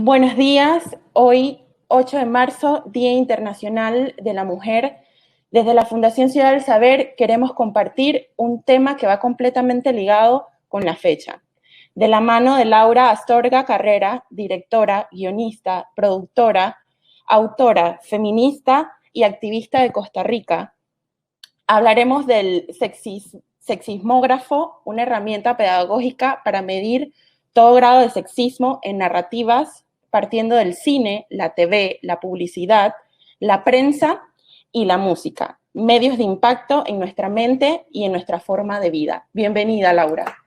Buenos días, hoy 8 de marzo, Día Internacional de la Mujer. Desde la Fundación Ciudad del Saber queremos compartir un tema que va completamente ligado con la fecha. De la mano de Laura Astorga Carrera, directora, guionista, productora, autora, feminista y activista de Costa Rica, hablaremos del sexismógrafo, una herramienta pedagógica para medir todo grado de sexismo en narrativas, partiendo del cine, la TV, la publicidad, la prensa y la música, medios de impacto en nuestra mente y en nuestra forma de vida. Bienvenida, Laura.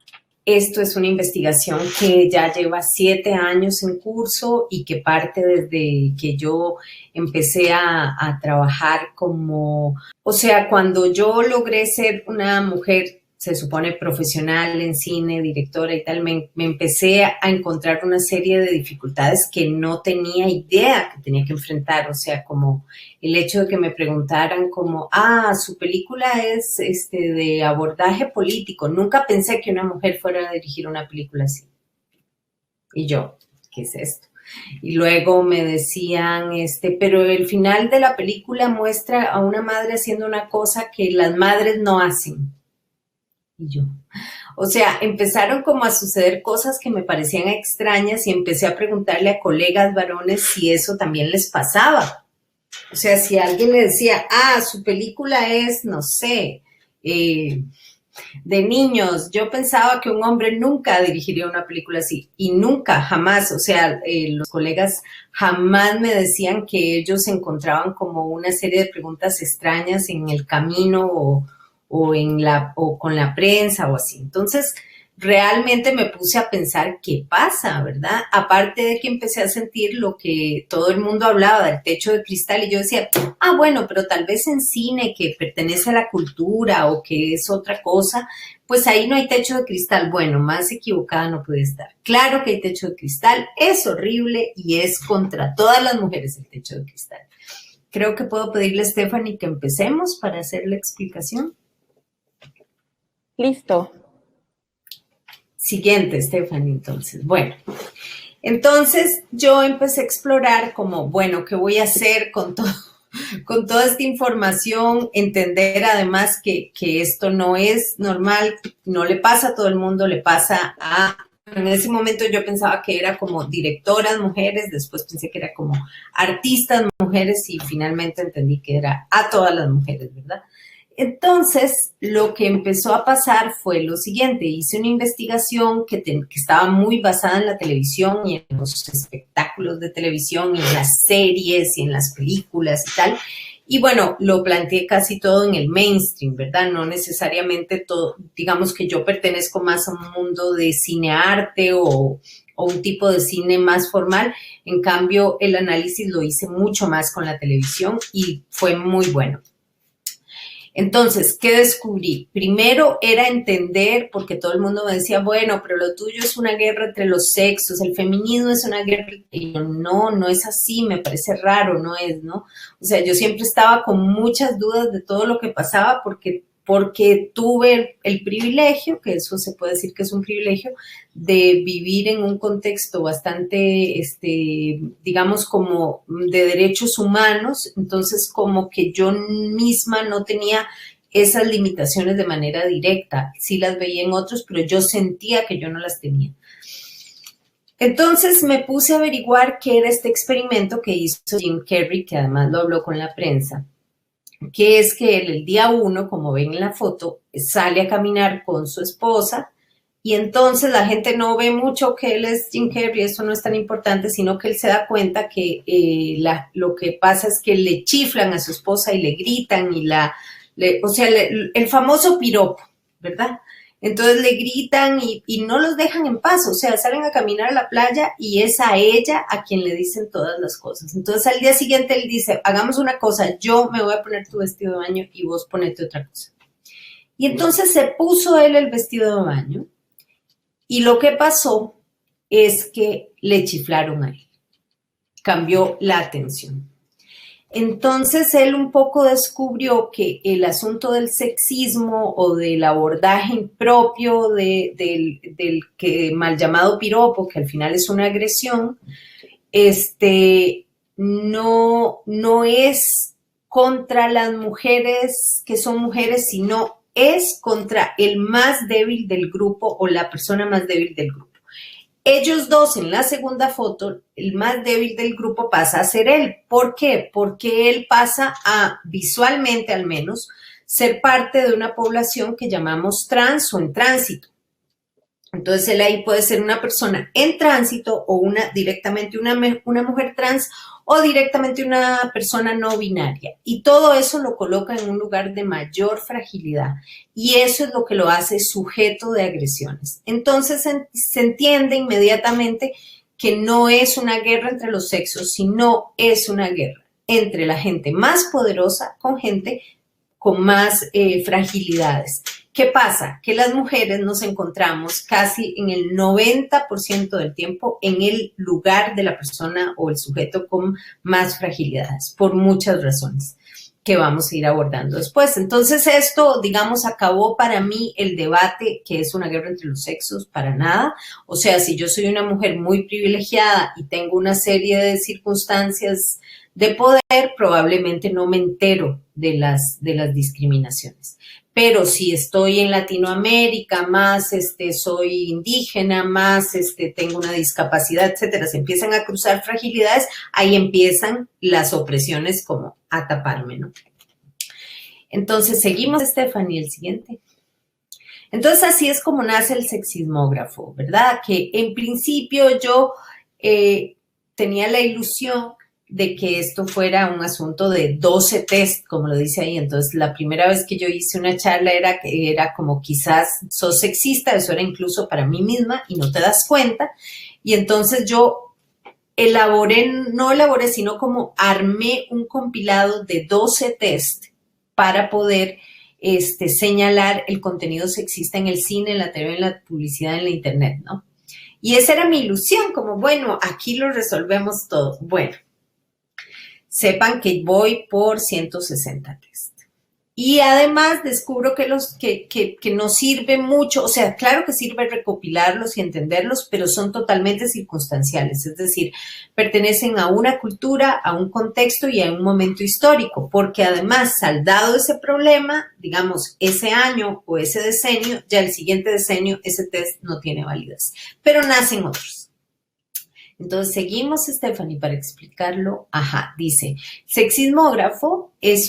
Esto es una investigación que ya lleva 7 años en curso y que parte desde que yo empecé a trabajar cuando yo logré ser una mujer, se supone profesional en cine, directora y tal, me empecé a encontrar una serie de dificultades que no tenía idea que tenía que enfrentar, o sea, como el hecho de que me preguntaran como, su película es de abordaje político. Nunca pensé que una mujer fuera a dirigir una película así. Y yo, ¿qué es esto? Y luego me decían, pero el final de la película muestra a una madre haciendo una cosa que las madres no hacen. Y yo, o sea, empezaron como a suceder cosas que me parecían extrañas y empecé a preguntarle a colegas varones si eso también les pasaba. O sea, si alguien le decía, su película es, no sé, de niños, yo pensaba que un hombre nunca dirigiría una película así, y nunca, jamás, o sea, los colegas jamás me decían que ellos encontraban como una serie de preguntas extrañas en el camino o con la prensa o así. Entonces, realmente me puse a pensar qué pasa, ¿verdad? Aparte de que empecé a sentir lo que todo el mundo hablaba del techo de cristal y yo decía, bueno, pero tal vez en cine que pertenece a la cultura o que es otra cosa, pues ahí no hay techo de cristal. Bueno, más equivocada no puede estar. Claro que hay techo de cristal, es horrible y es contra todas las mujeres el techo de cristal. Creo que puedo pedirle a Stephanie que empecemos para hacer la explicación. Listo. Siguiente, Stephanie, entonces. Bueno, entonces yo empecé a explorar como, bueno, ¿qué voy a hacer con toda esta información? Entender además que esto no es normal, no le pasa a todo el mundo, le pasa en ese momento yo pensaba que era como directoras mujeres, después pensé que era como artistas mujeres y finalmente entendí que era a todas las mujeres, ¿verdad? Entonces, lo que empezó a pasar fue lo siguiente. Hice una investigación que estaba muy basada en la televisión y en los espectáculos de televisión y en las series y en las películas y tal. Y bueno, lo planteé casi todo en el mainstream, ¿verdad? No necesariamente todo, digamos que yo pertenezco más a un mundo de cinearte o un tipo de cine más formal. En cambio, el análisis lo hice mucho más con la televisión y fue muy bueno. Entonces, ¿qué descubrí? Primero era entender, porque todo el mundo me decía, bueno, pero lo tuyo es una guerra entre los sexos, el feminismo es una guerra, y yo, no es así, me parece raro, no es, ¿no? O sea, yo siempre estaba con muchas dudas de todo lo que pasaba porque tuve el privilegio, que eso se puede decir que es un privilegio, de vivir en un contexto bastante, digamos, como de derechos humanos, entonces como que yo misma no tenía esas limitaciones de manera directa, sí las veía en otros, pero yo sentía que yo no las tenía. Entonces me puse a averiguar qué era este experimento que hizo Jim Carrey, que además lo habló con la prensa, que es que él el día 1, como ven en la foto, sale a caminar con su esposa y entonces la gente no ve mucho que él es Jim Carrey, eso no es tan importante, sino que él se da cuenta que lo que pasa es que le chiflan a su esposa y le gritan y el famoso piropo, ¿verdad? Entonces le gritan y no los dejan en paz, o sea, salen a caminar a la playa y es a ella a quien le dicen todas las cosas. Entonces al día siguiente él dice, hagamos una cosa, yo me voy a poner tu vestido de baño y vos ponete otra cosa. Y entonces se puso él el vestido de baño y lo que pasó es que le chiflaron a él, cambió la atención. Entonces él un poco descubrió que el asunto del sexismo o del abordaje impropio del que mal llamado piropo, que al final es una agresión, no es contra las mujeres que son mujeres, sino es contra el más débil del grupo o la persona más débil del grupo. Ellos dos en la segunda foto, el más débil del grupo pasa a ser él. ¿Por qué? Porque él pasa a, visualmente al menos, ser parte de una población que llamamos trans o en tránsito. Entonces él ahí puede ser una persona en tránsito o directamente una mujer trans o directamente una persona no binaria. Y todo eso lo coloca en un lugar de mayor fragilidad. Y eso es lo que lo hace sujeto de agresiones. Entonces se entiende inmediatamente que no es una guerra entre los sexos, sino es una guerra entre la gente más poderosa con gente con más fragilidades. ¿Qué pasa? Que las mujeres nos encontramos casi en el 90% del tiempo en el lugar de la persona o el sujeto con más fragilidades, por muchas razones que vamos a ir abordando después. Entonces esto, digamos, acabó para mí el debate que es una guerra entre los sexos, para nada. O sea, si yo soy una mujer muy privilegiada y tengo una serie de circunstancias de poder, probablemente no me entero de las discriminaciones. Pero si estoy en Latinoamérica, más soy indígena, más tengo una discapacidad, etcétera, se empiezan a cruzar fragilidades, ahí empiezan las opresiones como a taparme, ¿no? Entonces, seguimos, Stephanie, el siguiente. Entonces, así es como nace el sexismógrafo, ¿verdad? Que en principio yo tenía la ilusión de que esto fuera un asunto de 12 test, como lo dice ahí. Entonces, la primera vez que yo hice una charla era como quizás sos sexista, eso era incluso para mí misma y no te das cuenta. Y entonces yo no elaboré, sino como armé un compilado de 12 test para poder señalar el contenido sexista en el cine, en la TV, en la publicidad, en la internet, ¿no? Y esa era mi ilusión, como bueno, aquí lo resolvemos todo. Bueno, sepan que voy por 160 test. Y además descubro que nos sirve mucho, o sea, claro que sirve recopilarlos y entenderlos, pero son totalmente circunstanciales, es decir, pertenecen a una cultura, a un contexto y a un momento histórico, porque además, saldado ese problema, digamos, ese año o ese decenio, ya el siguiente decenio, ese test no tiene validez, pero nacen otros. Entonces, seguimos, Stephanie, para explicarlo. Ajá, dice, sexismógrafo es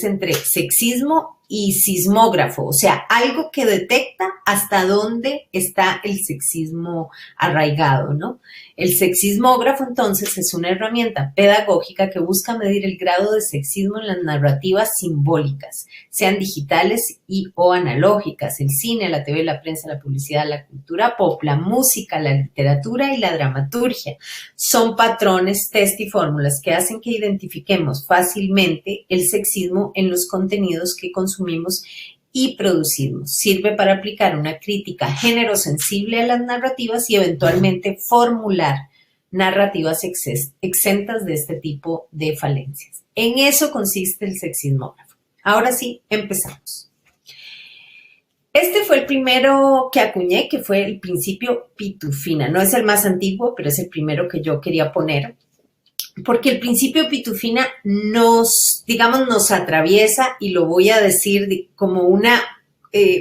entre sexismo y sismógrafo, o sea, algo que detecta hasta dónde está el sexismo arraigado, ¿no? El sexismógrafo, entonces, es una herramienta pedagógica que busca medir el grado de sexismo en las narrativas simbólicas, sean digitales o analógicas, el cine, la TV, la prensa, la publicidad, la cultura pop, la música, la literatura y la dramaturgia. Son patrones, test y fórmulas que hacen que identifiquemos fácilmente el sexismo en los contenidos que consumimos y producimos. Sirve para aplicar una crítica género-sensible a las narrativas y eventualmente formular narrativas exentas de este tipo de falencias. En eso consiste el sexismógrafo. Ahora sí, empezamos. Este fue el primero que acuñé, que fue el principio Pitufina. No es el más antiguo, pero es el primero que yo quería poner, porque el principio Pitufina nos atraviesa, y lo voy a decir como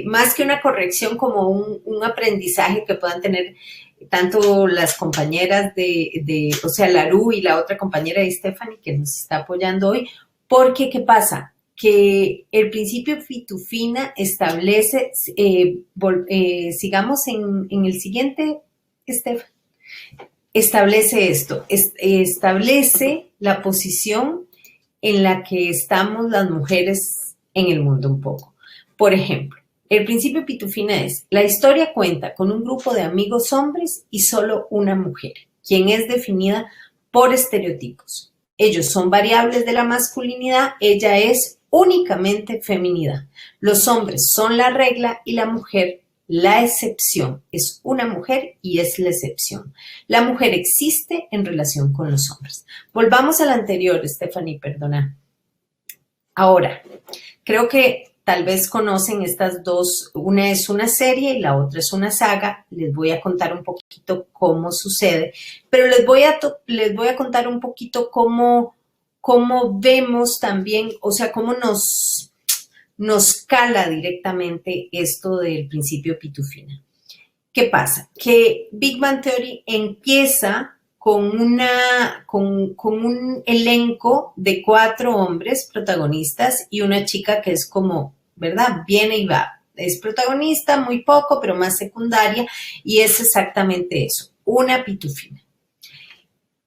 más que una corrección, como un aprendizaje que puedan tener tanto las compañeras o sea, Laru y la otra compañera de Stephanie que nos está apoyando hoy, porque ¿qué pasa? Que el principio Pitufina establece, sigamos en el siguiente, Stephanie. Establece esto, establece la posición en la que estamos las mujeres en el mundo un poco. Por ejemplo, el principio Pitufina es, la historia cuenta con un grupo de amigos hombres y solo una mujer, quien es definida por estereotipos. Ellos son variables de la masculinidad, ella es únicamente feminidad. Los hombres son la regla y la mujer la excepción. Es una mujer y es la excepción. La mujer existe en relación con los hombres. Volvamos al anterior, Stephanie, perdona. Ahora, creo que tal vez conocen estas dos, una es una serie y la otra es una saga. Les voy a contar un poquito cómo sucede, pero les voy a contar un poquito cómo vemos también, o sea, cómo nos cala directamente esto del principio Pitufina. ¿Qué pasa? Que Big Bang Theory empieza con un elenco de 4 hombres protagonistas y una chica que es como, ¿verdad? Viene y va. Es protagonista muy poco, pero más secundaria, y es exactamente eso, una pitufina.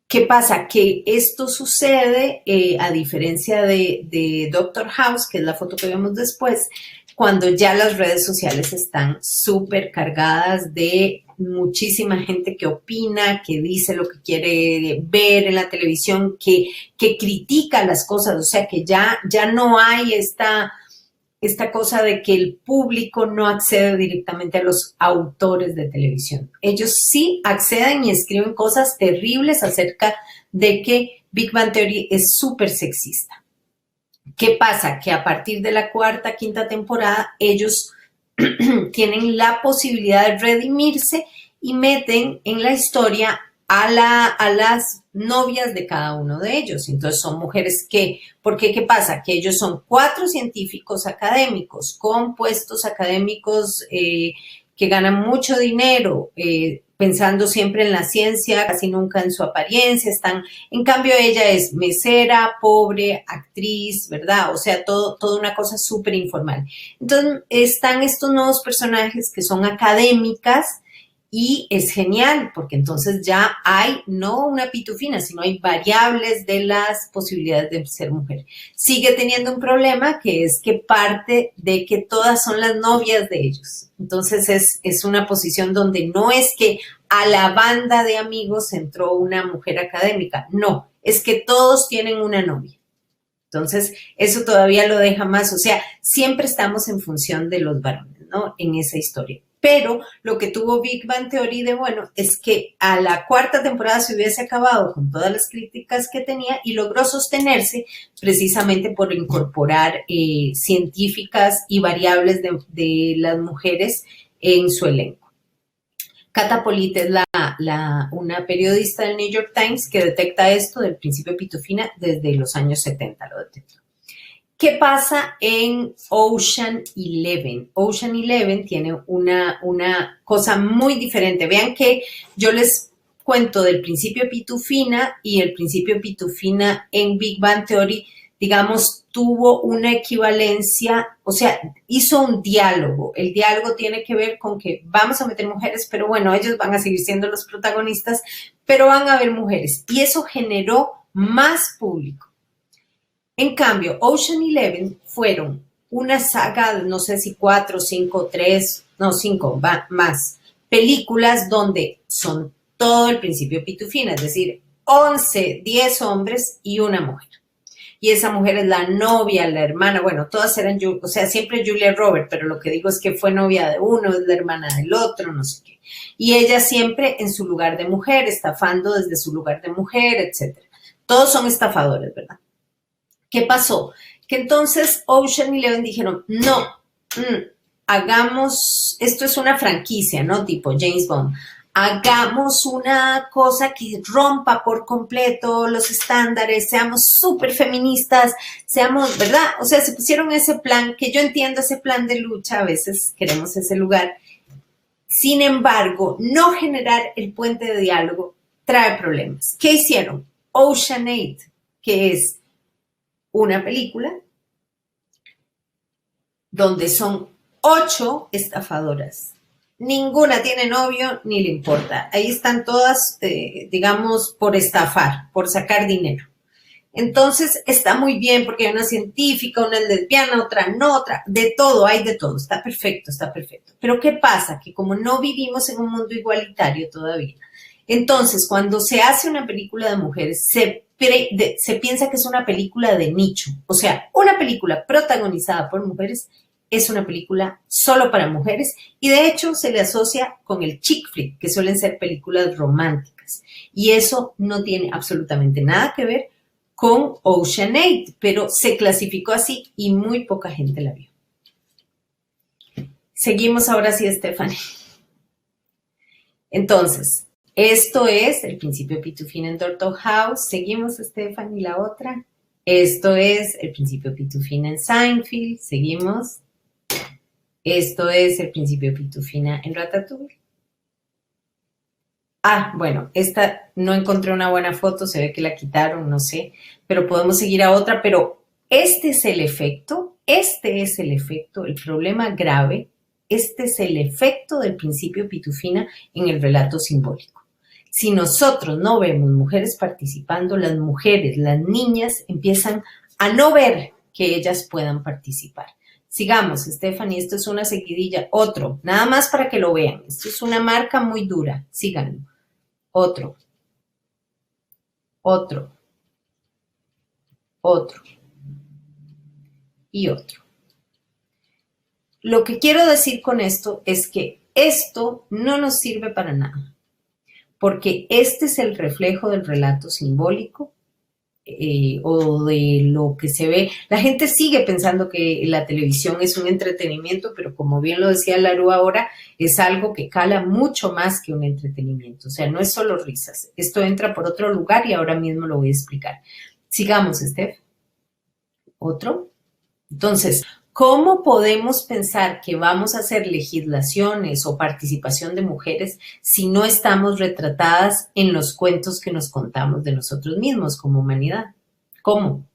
¿Qué pasa? Que esto sucede, a diferencia de Doctor House, que es la foto que vemos después, cuando ya las redes sociales están súper cargadas de muchísima gente que opina, que dice lo que quiere ver en la televisión, que critica las cosas, o sea que ya no hay esta cosa de que el público no accede directamente a los autores de televisión. Ellos sí acceden y escriben cosas terribles acerca de que Big Bang Theory es súper sexista. ¿Qué pasa? Que a partir de la 4ª, 5ª temporada, ellos tienen la posibilidad de redimirse y meten en la historia a las novias de cada uno de ellos. Entonces son mujeres que, porque ¿qué pasa? Que ellos son 4 científicos académicos con puestos académicos que ganan mucho dinero, pensando siempre en la ciencia, casi nunca en su apariencia. En cambio ella es mesera, pobre, actriz, ¿verdad? O sea, toda una cosa súper informal. Entonces están estos nuevos personajes que son académicas. Y es genial, porque entonces ya hay no una pitufina, sino hay variables de las posibilidades de ser mujer. Sigue teniendo un problema, que es que parte de que todas son las novias de ellos. Entonces es una posición donde no es que a la banda de amigos entró una mujer académica, no, es que todos tienen una novia. Entonces eso todavía lo deja más, o sea, siempre estamos en función de los varones, ¿no? En esa historia. Pero lo que tuvo Big Bang Theory de bueno es que a la 4ª temporada se hubiese acabado con todas las críticas que tenía y logró sostenerse precisamente por incorporar científicas y variables de las mujeres en su elenco. Cata Polite es una periodista del New York Times que detecta esto del principio pitufina desde los años 70, lo detectó. ¿Qué pasa en Ocean 11? Ocean 11 tiene una cosa muy diferente. Vean que yo les cuento del principio pitufina y el principio pitufina en Big Bang Theory, digamos, tuvo una equivalencia, o sea, hizo un diálogo. El diálogo tiene que ver con que vamos a meter mujeres, pero bueno, ellos van a seguir siendo los protagonistas, pero van a haber mujeres. Y eso generó más público. En cambio, Ocean 11 fueron una saga, no sé si 4, 5, 3, no 5, más, películas donde son todo el principio pitufina, es decir, 11, 10 hombres y una mujer. Y esa mujer es la novia, la hermana, bueno, todas eran, o sea, siempre Julia Roberts, pero lo que digo es que fue novia de uno, es la hermana del otro, no sé qué. Y ella siempre en su lugar de mujer, estafando desde su lugar de mujer, etc. Todos son estafadores, ¿verdad? ¿Qué pasó? Que entonces Ocean 11 dijeron, no, hagamos, esto es una franquicia, ¿no? Tipo James Bond. Hagamos una cosa que rompa por completo los estándares, seamos súper feministas, seamos, ¿verdad? O sea, se pusieron ese plan, que yo entiendo ese plan de lucha, a veces queremos ese lugar. Sin embargo, no generar el puente de diálogo trae problemas. ¿Qué hicieron? Ocean 8, que es una película donde son 8 estafadoras. Ninguna tiene novio ni le importa. Ahí están todas, digamos, por estafar, por sacar dinero. Entonces está muy bien porque hay una científica, una lesbiana, otra no, otra, de todo, hay de todo. Está perfecto, está perfecto. Pero ¿qué pasa? Que como no vivimos en un mundo igualitario todavía, entonces cuando se hace una película de mujeres, se piensa que es una película de nicho. O sea, una película protagonizada por mujeres es una película solo para mujeres y de hecho se le asocia con el chick flick, que suelen ser películas románticas. Y eso no tiene absolutamente nada que ver con Ocean 8, pero se clasificó así y muy poca gente la vio. Seguimos ahora sí, Stephanie. Entonces, esto es el principio Pitufina en Doctor House. Seguimos, Stephanie, la otra. Esto es el principio Pitufina en Seinfeld. Seguimos. Esto es el principio Pitufina en Ratatouille. Ah, bueno, esta no encontré una buena foto, se ve que la quitaron, no sé, pero podemos seguir a otra, pero este es el efecto, el problema grave, este es el efecto del principio Pitufina en el relato simbólico. Si nosotros no vemos mujeres participando, las mujeres, las niñas empiezan a no ver que ellas puedan participar. Sigamos, Stephanie, esto es una seguidilla, otro, nada más para que lo vean, esto es una marca muy dura, síganlo. Otro, y otro. Lo que quiero decir con esto es que esto no nos sirve para nada, porque este es el reflejo del relato simbólico o de lo que se ve. La gente sigue pensando que la televisión es un entretenimiento, pero como bien lo decía Laru ahora, es algo que cala mucho más que un entretenimiento. O sea, no es solo risas. Esto entra por otro lugar y ahora mismo lo voy a explicar. Sigamos, Steph. Otro. Entonces, ¿cómo podemos pensar que vamos a hacer legislaciones o participación de mujeres si no estamos retratadas en los cuentos que nos contamos de nosotros mismos como humanidad? ¿Cómo?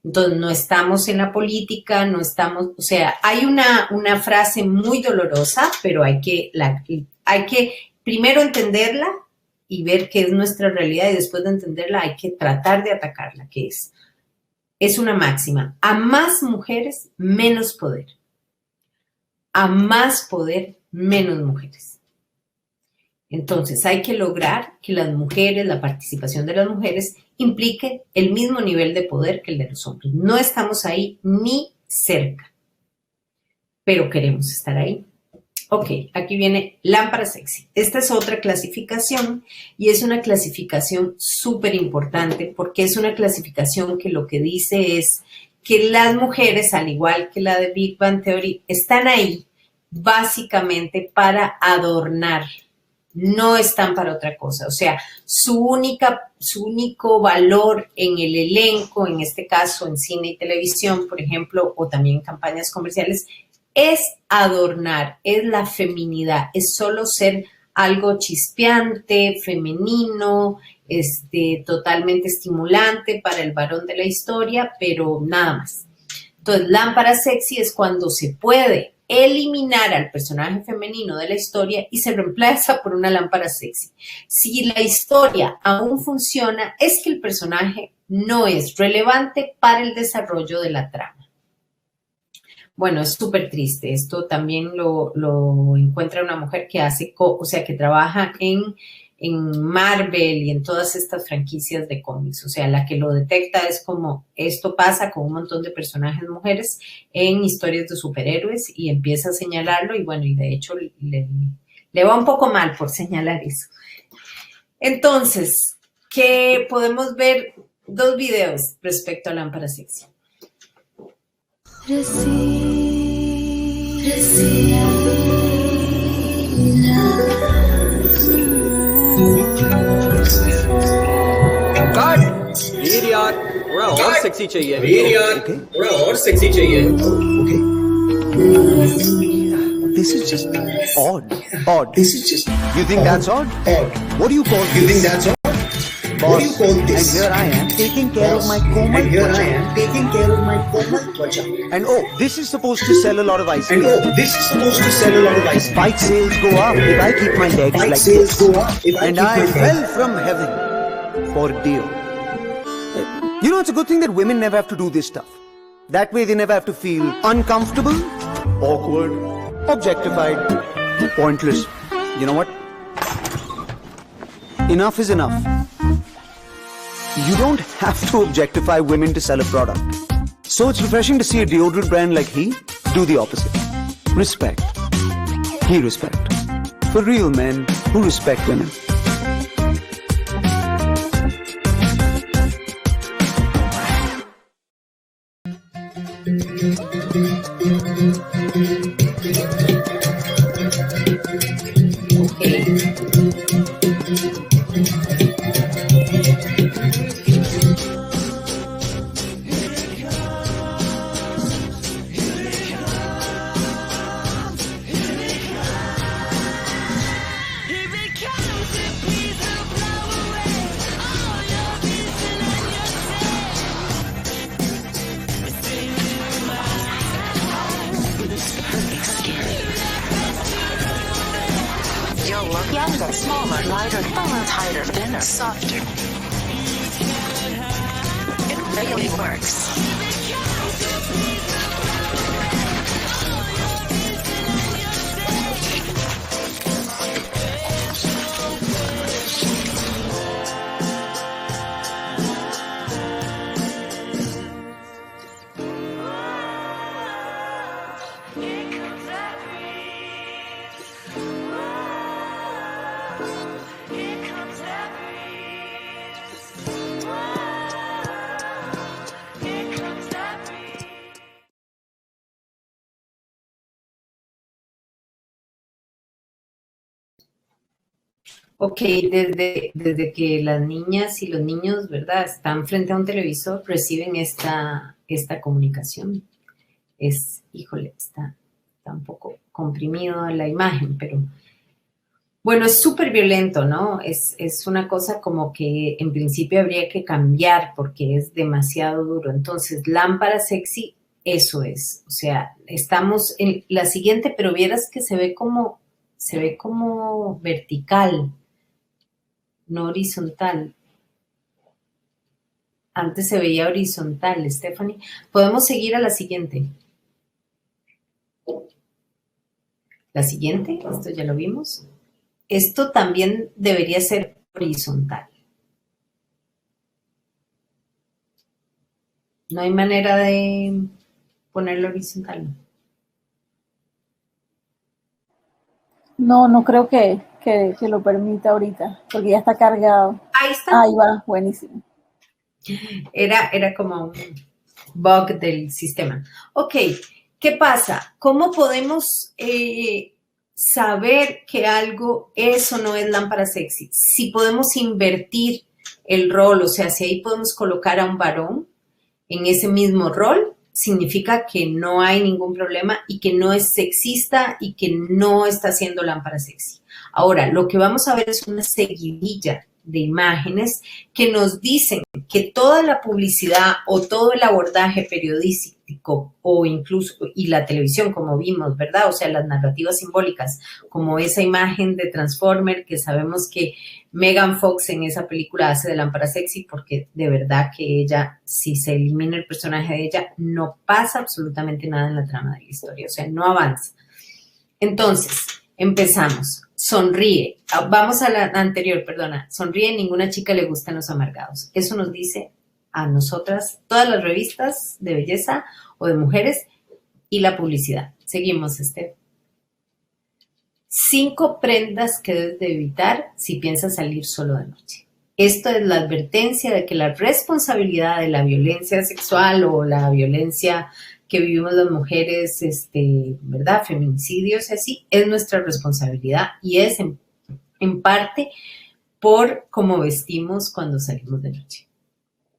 Entonces, no estamos en la política, no estamos, o sea, hay una frase muy dolorosa, pero hay que primero entenderla y ver qué es nuestra realidad y después de entenderla hay que tratar de atacarla, que es una máxima. A más mujeres, menos poder. A más poder, menos mujeres. Entonces, hay que lograr que las mujeres, la participación de las mujeres, implique el mismo nivel de poder que el de los hombres. No estamos ahí ni cerca, pero queremos estar ahí. Ok, aquí viene lámpara sexy. Esta es otra clasificación y es una clasificación súper importante porque es una clasificación que lo que dice es que las mujeres, al igual que la de Big Bang Theory, están ahí básicamente para adornar, no están para otra cosa. O sea, su único valor en el elenco, en este caso en cine y televisión, por ejemplo, o también en campañas comerciales, es adornar, es la feminidad, es solo ser algo chispeante, femenino, totalmente estimulante para el varón de la historia, pero nada más. Entonces, lámpara sexy es cuando se puede eliminar al personaje femenino de la historia y se reemplaza por una lámpara sexy. Si la historia aún funciona, es que el personaje no es relevante para el desarrollo de la trama. Bueno, es súper triste. Esto también lo encuentra una mujer que que trabaja en Marvel y en todas estas franquicias de cómics. O sea, la que lo detecta es como esto pasa con un montón de personajes mujeres en historias de superhéroes y empieza a señalarlo y bueno, y de hecho le va un poco mal por señalar eso. Entonces, ¿qué podemos ver? Dos videos respecto a lámpara sexy. थोड़ा और सेक्सी चाहिए okay This is just odd. This is just You think that's odd? What do you call this? You think that's odd? Boss, what do you call this? And here I am taking care of my Komal Twacha. And this is supposed to sell a lot of ice cream. Bike sales go up if I keep my legs like this. And I fell from heaven for dear. You know, it's a good thing that women never have to do this stuff. That way they never have to feel uncomfortable, awkward, objectified, pointless. You know what? Enough is enough. You don't have to objectify women to sell a product. So it's refreshing to see a deodorant brand like he do the opposite. Respect. He respect. For real men who respect women. Smaller, lighter, a little tighter, thinner, softer. It really works. Ok, desde que las niñas y los niños, ¿verdad?, están frente a un televisor, reciben esta comunicación. Híjole, está un poco comprimido la imagen, pero bueno, es súper violento, ¿no? Es una cosa como que en principio habría que cambiar porque es demasiado duro. Entonces, lámpara sexy, eso es. O sea, estamos en la siguiente, pero vieras que se ve como vertical, no horizontal. Antes se veía horizontal, Stephanie. Podemos seguir a la siguiente. La siguiente, esto ya lo vimos. Esto también debería ser horizontal. No hay manera de ponerlo horizontal. No creo que lo permita ahorita, porque ya está cargado. Ahí está. Ahí va, buenísimo. Era como un bug del sistema. Ok, ¿qué pasa? ¿Cómo podemos saber que algo es o no es lámpara sexy? Si podemos invertir el rol, o sea, si ahí podemos colocar a un varón en ese mismo rol, significa que no hay ningún problema y que no es sexista y que no está haciendo lámpara sexy. Ahora, lo que vamos a ver es una seguidilla de imágenes que nos dicen que toda la publicidad o todo el abordaje periodístico o incluso y la televisión, como vimos, ¿verdad? O sea, las narrativas simbólicas, como esa imagen de Transformer que sabemos que Megan Fox en esa película hace de lámpara sexy porque de verdad que ella, si se elimina el personaje de ella, no pasa absolutamente nada en la trama de la historia, o sea, no avanza. Entonces, empezamos. Sonríe. Vamos a la anterior, perdona. Sonríe, ninguna chica le gustan los amargados. Eso nos dice a nosotras todas las revistas de belleza o de mujeres y la publicidad. Seguimos, Esther. 5 prendas que debes de evitar si piensas salir solo de noche. Esto es la advertencia de que la responsabilidad de la violencia sexual o la violencia que vivimos las mujeres, ¿verdad? Feminicidios y así, es nuestra responsabilidad y es en parte por cómo vestimos cuando salimos de noche.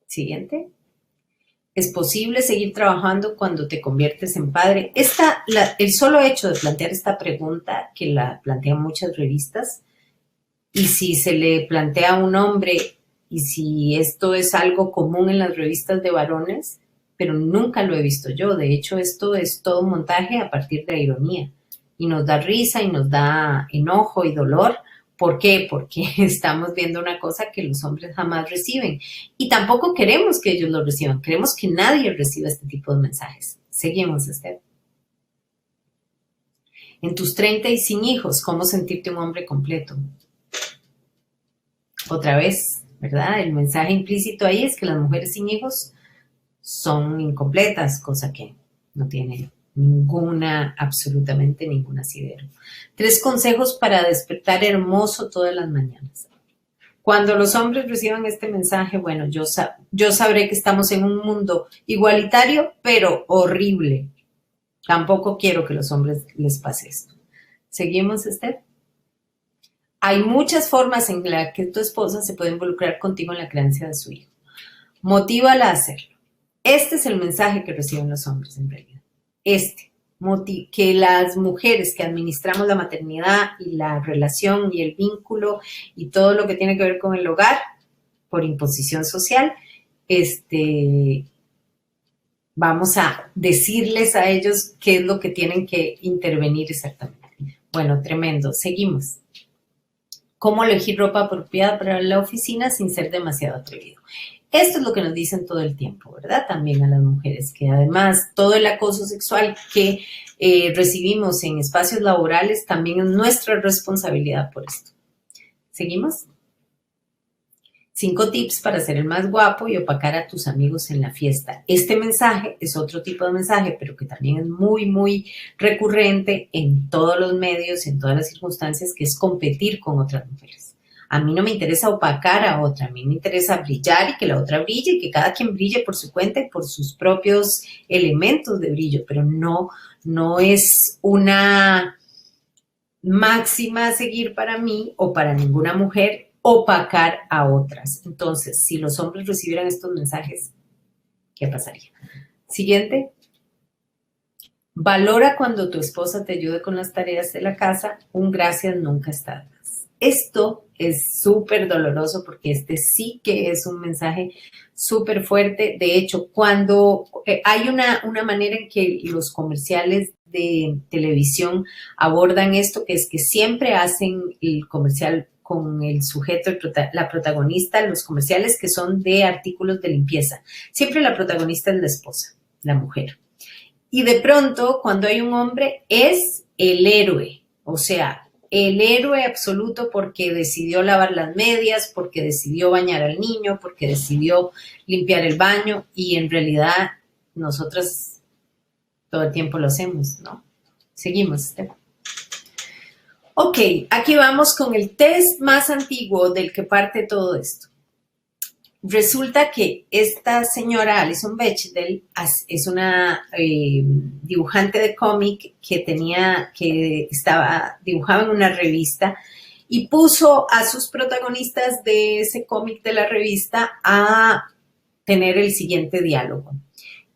Siguiente. ¿Es posible seguir trabajando cuando te conviertes en padre? El solo hecho de plantear esta pregunta, que la plantean muchas revistas, y si se le plantea a un hombre, y si esto es algo común en las revistas de varones, pero nunca lo he visto yo. De hecho, esto es todo un montaje a partir de la ironía. Y nos da risa y nos da enojo y dolor. ¿Por qué? Porque estamos viendo una cosa que los hombres jamás reciben. Y tampoco queremos que ellos lo reciban. Queremos que nadie reciba este tipo de mensajes. Seguimos, Esther. En tus 30 y sin hijos, ¿cómo sentirte un hombre completo? Otra vez, ¿verdad? El mensaje implícito ahí es que las mujeres sin hijos son incompletas, cosa que no tiene absolutamente ningún asidero. 3 consejos para despertar hermoso todas las mañanas. Cuando los hombres reciban este mensaje, bueno, yo sabré que estamos en un mundo igualitario, pero horrible. Tampoco quiero que a los hombres les pase esto. ¿Seguimos, Esther? Hay muchas formas en las que tu esposa se puede involucrar contigo en la crianza de su hijo. Motívala a hacerlo. Este es el mensaje que reciben los hombres en realidad. Que las mujeres que administramos la maternidad y la relación y el vínculo y todo lo que tiene que ver con el hogar por imposición social, vamos a decirles a ellos qué es lo que tienen que intervenir exactamente. Bueno, tremendo. Seguimos. cómo elegir ropa apropiada para la oficina sin ser demasiado atrevido. Esto es lo que nos dicen todo el tiempo, ¿verdad? También a las mujeres, que además todo el acoso sexual que recibimos en espacios laborales también es nuestra responsabilidad por esto. ¿Seguimos? 5 tips para ser el más guapo y opacar a tus amigos en la fiesta. Este mensaje es otro tipo de mensaje, pero que también es muy, muy recurrente en todos los medios, en todas las circunstancias, que es competir con otras mujeres. A mí no me interesa opacar a otra, a mí me interesa brillar y que la otra brille y que cada quien brille por su cuenta y por sus propios elementos de brillo, pero no es una máxima a seguir para mí o para ninguna mujer opacar a otras. Entonces, si los hombres recibieran estos mensajes, ¿qué pasaría? Siguiente. Valora cuando tu esposa te ayude con las tareas de la casa. Un gracias nunca está de más. Esto es súper doloroso porque este sí que es un mensaje súper fuerte. De hecho, cuando hay una manera en que los comerciales de televisión abordan esto, que es que siempre hacen el comercial con el sujeto, la protagonista, los comerciales que son de artículos de limpieza. Siempre la protagonista es la esposa, la mujer. Y de pronto, cuando hay un hombre, es el héroe, o sea, el héroe absoluto porque decidió lavar las medias, porque decidió bañar al niño, porque decidió limpiar el baño, y en realidad nosotras todo el tiempo lo hacemos, ¿no? Seguimos, Estefan. Ok, aquí vamos con el test más antiguo del que parte todo esto. Resulta que esta señora Alison Bechdel es una dibujante de cómic que dibujaba en una revista y puso a sus protagonistas de ese cómic de la revista a tener el siguiente diálogo.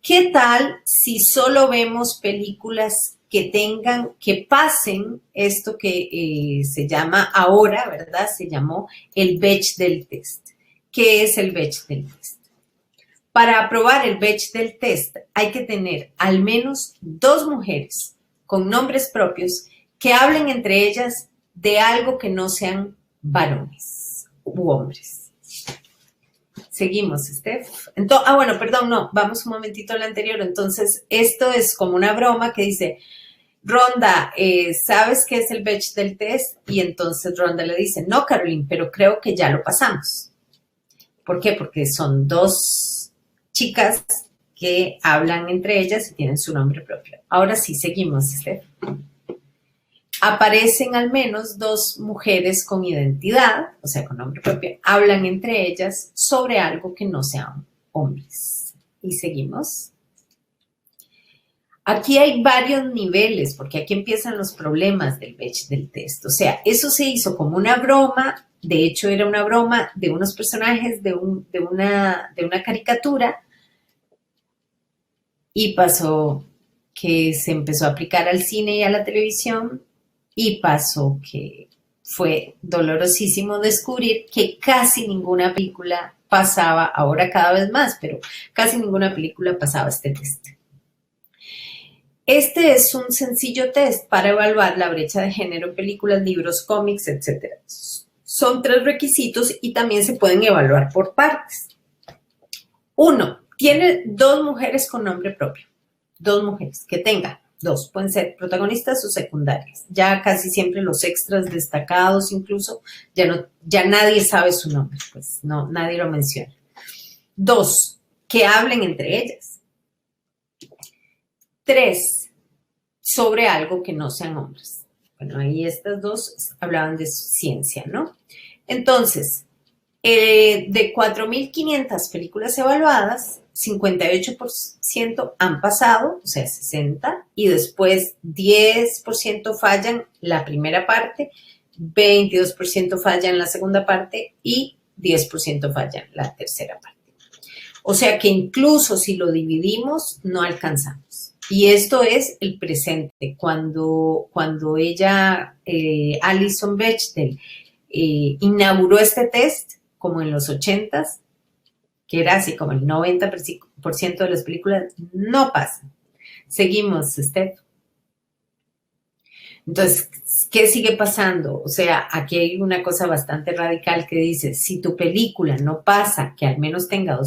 ¿Qué tal si solo vemos películas que pasen esto que se llama ahora, ¿verdad? Se llamó el Bechdel Test. ¿Qué es el Bechdel Test? Para aprobar el Bechdel Test hay que tener al menos 2 mujeres con nombres propios que hablen entre ellas de algo que no sean varones u hombres. Seguimos, Steph. Bueno, perdón, no, vamos un momentito al anterior. Entonces, esto es como una broma que dice, Rhonda, ¿sabes qué es el Bechdel Test? Y entonces Rhonda le dice, no, Caroline, pero creo que ya lo pasamos. ¿Por qué? Porque son 2 chicas que hablan entre ellas y tienen su nombre propio. Ahora sí, seguimos, Steph. Aparecen al menos 2 mujeres con identidad, o sea, con nombre propio, hablan entre ellas sobre algo que no sean hombres. Y seguimos. Aquí hay varios niveles, porque aquí empiezan los problemas del Bechdel Test. O sea, eso se hizo como una broma, de hecho era una broma de unos personajes de una caricatura, y pasó que se empezó a aplicar al cine y a la televisión, y pasó que fue dolorosísimo descubrir que casi ninguna película pasaba, ahora cada vez más, pero casi ninguna película pasaba este test. Este es un sencillo test para evaluar la brecha de género en películas, libros, cómics, etc. Son 3 requisitos y también se pueden evaluar por partes. 1. Tiene 2 mujeres con nombre propio. 2 mujeres, que tenga 2. Pueden ser protagonistas o secundarias. Ya casi siempre los extras destacados incluso, ya nadie sabe su nombre, pues no, nadie lo menciona. 2. Que hablen entre ellas. 3, sobre algo que no sean hombres. Bueno, ahí estas 2 hablaban de ciencia, ¿no? Entonces, de 4.500 películas evaluadas, 58% han pasado, o sea, 60, y después 10% fallan la primera parte, 22% fallan la segunda parte y 10% fallan la tercera parte. O sea que incluso si lo dividimos, no alcanzamos. Y esto es el presente. Cuando ella, Alison Bechdel, inauguró este test, como en los 80s, que era así como el 90% de las películas, no pasan. Seguimos, Steph. Entonces, ¿qué sigue pasando? O sea, aquí hay una cosa bastante radical que dice, si tu película no pasa que al menos tenga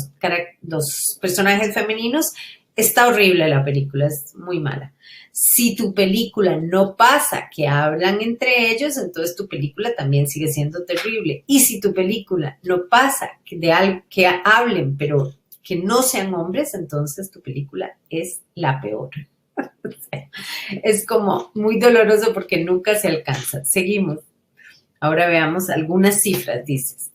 dos personajes femeninos, está horrible la película, es muy mala. Si tu película no pasa que hablan entre ellos, entonces tu película también sigue siendo terrible. Y si tu película no pasa de algo que hablen, pero que no sean hombres, entonces tu película es la peor. Es como muy doloroso porque nunca se alcanza. Seguimos. Ahora veamos algunas cifras, dices.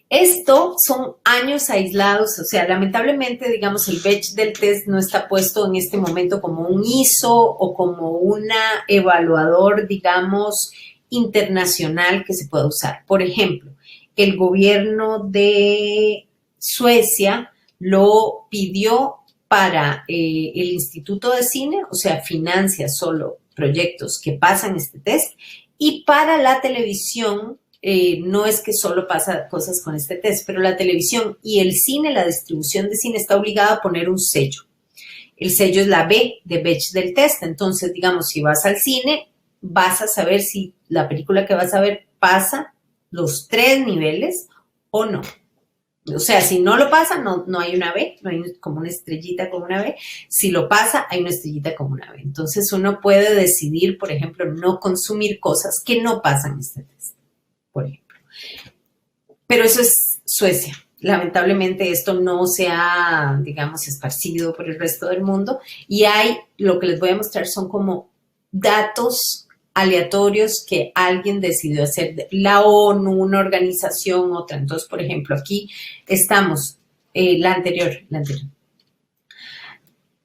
Esto son años aislados, o sea, lamentablemente, digamos, el Bechdel test no está puesto en este momento como un ISO o como un evaluador, digamos, internacional que se pueda usar. Por ejemplo, el gobierno de Suecia lo pidió para el Instituto de Cine, o sea, financia solo proyectos que pasan este test, y para la televisión, no es que solo pasa cosas con este test, pero la televisión y el cine, la distribución de cine está obligada a poner un sello. El sello es la B de Bechdel test, entonces, digamos, si vas al cine, vas a saber si la película que vas a ver pasa los 3 niveles o no. O sea, si no lo pasa, no hay una B, no hay como una estrellita como una B. Si lo pasa, hay una estrellita como una B. Entonces, uno puede decidir, por ejemplo, no consumir cosas que no pasan este test, por ejemplo. Pero eso es Suecia. Lamentablemente, esto no se ha, digamos, esparcido por el resto del mundo. Y lo que les voy a mostrar son como datos aleatorios que alguien decidió hacer, la ONU, una organización, otra. Entonces, por ejemplo, aquí estamos, la anterior.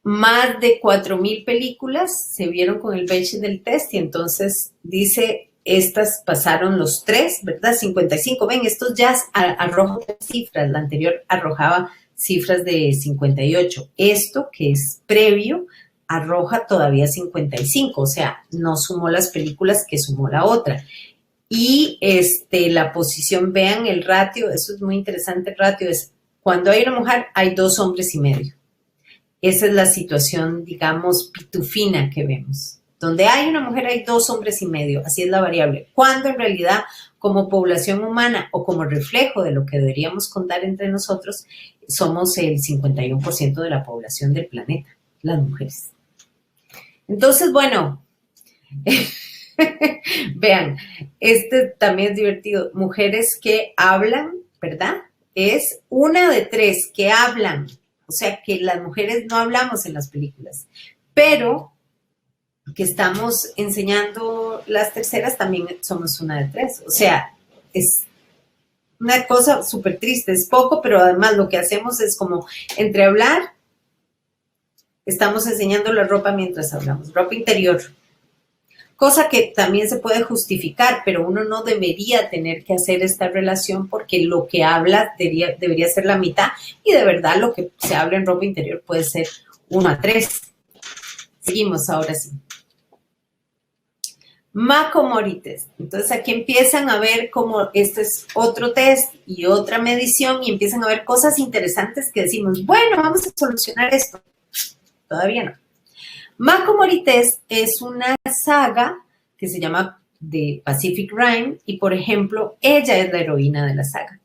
Más de 4,000 películas se vieron con el Bechdel test y entonces dice, estas pasaron los 3, ¿verdad? 55. Ven, estos ya arrojan cifras, la anterior arrojaba cifras de 58. Esto, que es previo, arroja todavía 55, o sea, no sumó las películas que sumó la otra. Y la posición, vean el ratio, eso es muy interesante, el ratio es, cuando hay una mujer, hay 2 hombres y medio. Esa es la situación, digamos, pitufina que vemos. Donde hay una mujer, hay 2 hombres y medio, así es la variable. Cuando en realidad, como población humana o como reflejo de lo que deberíamos contar entre nosotros, somos el 51% de la población del planeta, las mujeres. Entonces, bueno, vean, también es divertido. Mujeres que hablan, ¿verdad? Es 1 de 3 que hablan. O sea, que las mujeres no hablamos en las películas. Pero que estamos enseñando las terceras también somos 1 de 3. O sea, es una cosa súper triste. Es poco, pero además lo que hacemos es como entre hablar. Estamos enseñando la ropa mientras hablamos, ropa interior. Cosa que también se puede justificar, pero uno no debería tener que hacer esta relación porque lo que habla debería ser la mitad y de verdad lo que se habla en ropa interior puede ser 1 a 3. Seguimos ahora sí. Mockumentary test. Entonces aquí empiezan a ver como este es otro test y otra medición y empiezan a ver cosas interesantes que decimos, bueno, vamos a solucionar esto. Todavía no. Mockumentary Test es una saga que se llama The Pacific Rim y, por ejemplo, ella es la heroína de la saga.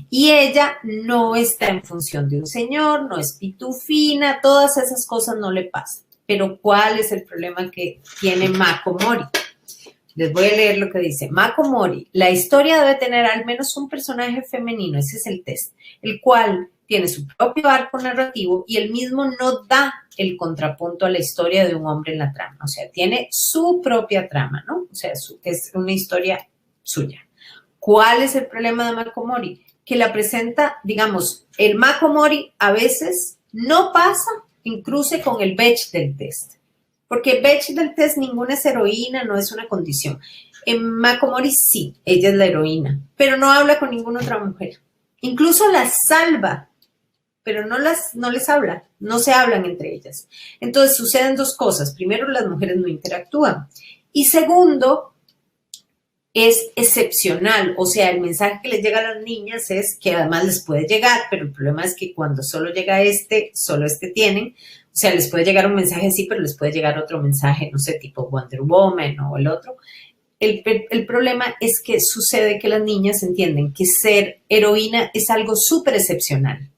Y ella no está en función de un señor, no es pitufina, todas esas cosas no le pasan. Pero, ¿cuál es el problema que tiene Mockumentary? Les voy a leer lo que dice. Mockumentary, la historia debe tener al menos un personaje femenino, ese es el test, el cual tiene su propio arco narrativo y él mismo no da el contrapunto a la historia de un hombre en la trama. O sea, tiene su propia trama, ¿no? O sea, es una historia suya. ¿Cuál es el problema de Mockumentary? Que la presenta, digamos, el Mockumentary a veces no pasa en cruce con el Bechdel test. Porque Bechdel test ninguna es heroína, no es una condición. En Mockumentary sí, ella es la heroína, pero no habla con ninguna otra mujer. Incluso las salva, pero no les habla, no se hablan entre ellas. Entonces suceden 2 cosas. Primero, las mujeres no interactúan. Y segundo, es excepcional. O sea, el mensaje que les llega a las niñas es que además les puede llegar, pero el problema es que cuando solo llega solo tienen. O sea, les puede llegar un mensaje así, pero les puede llegar otro mensaje, no sé, tipo Wonder Woman o el otro. El problema es que sucede que las niñas entienden que ser heroína es algo súper excepcional.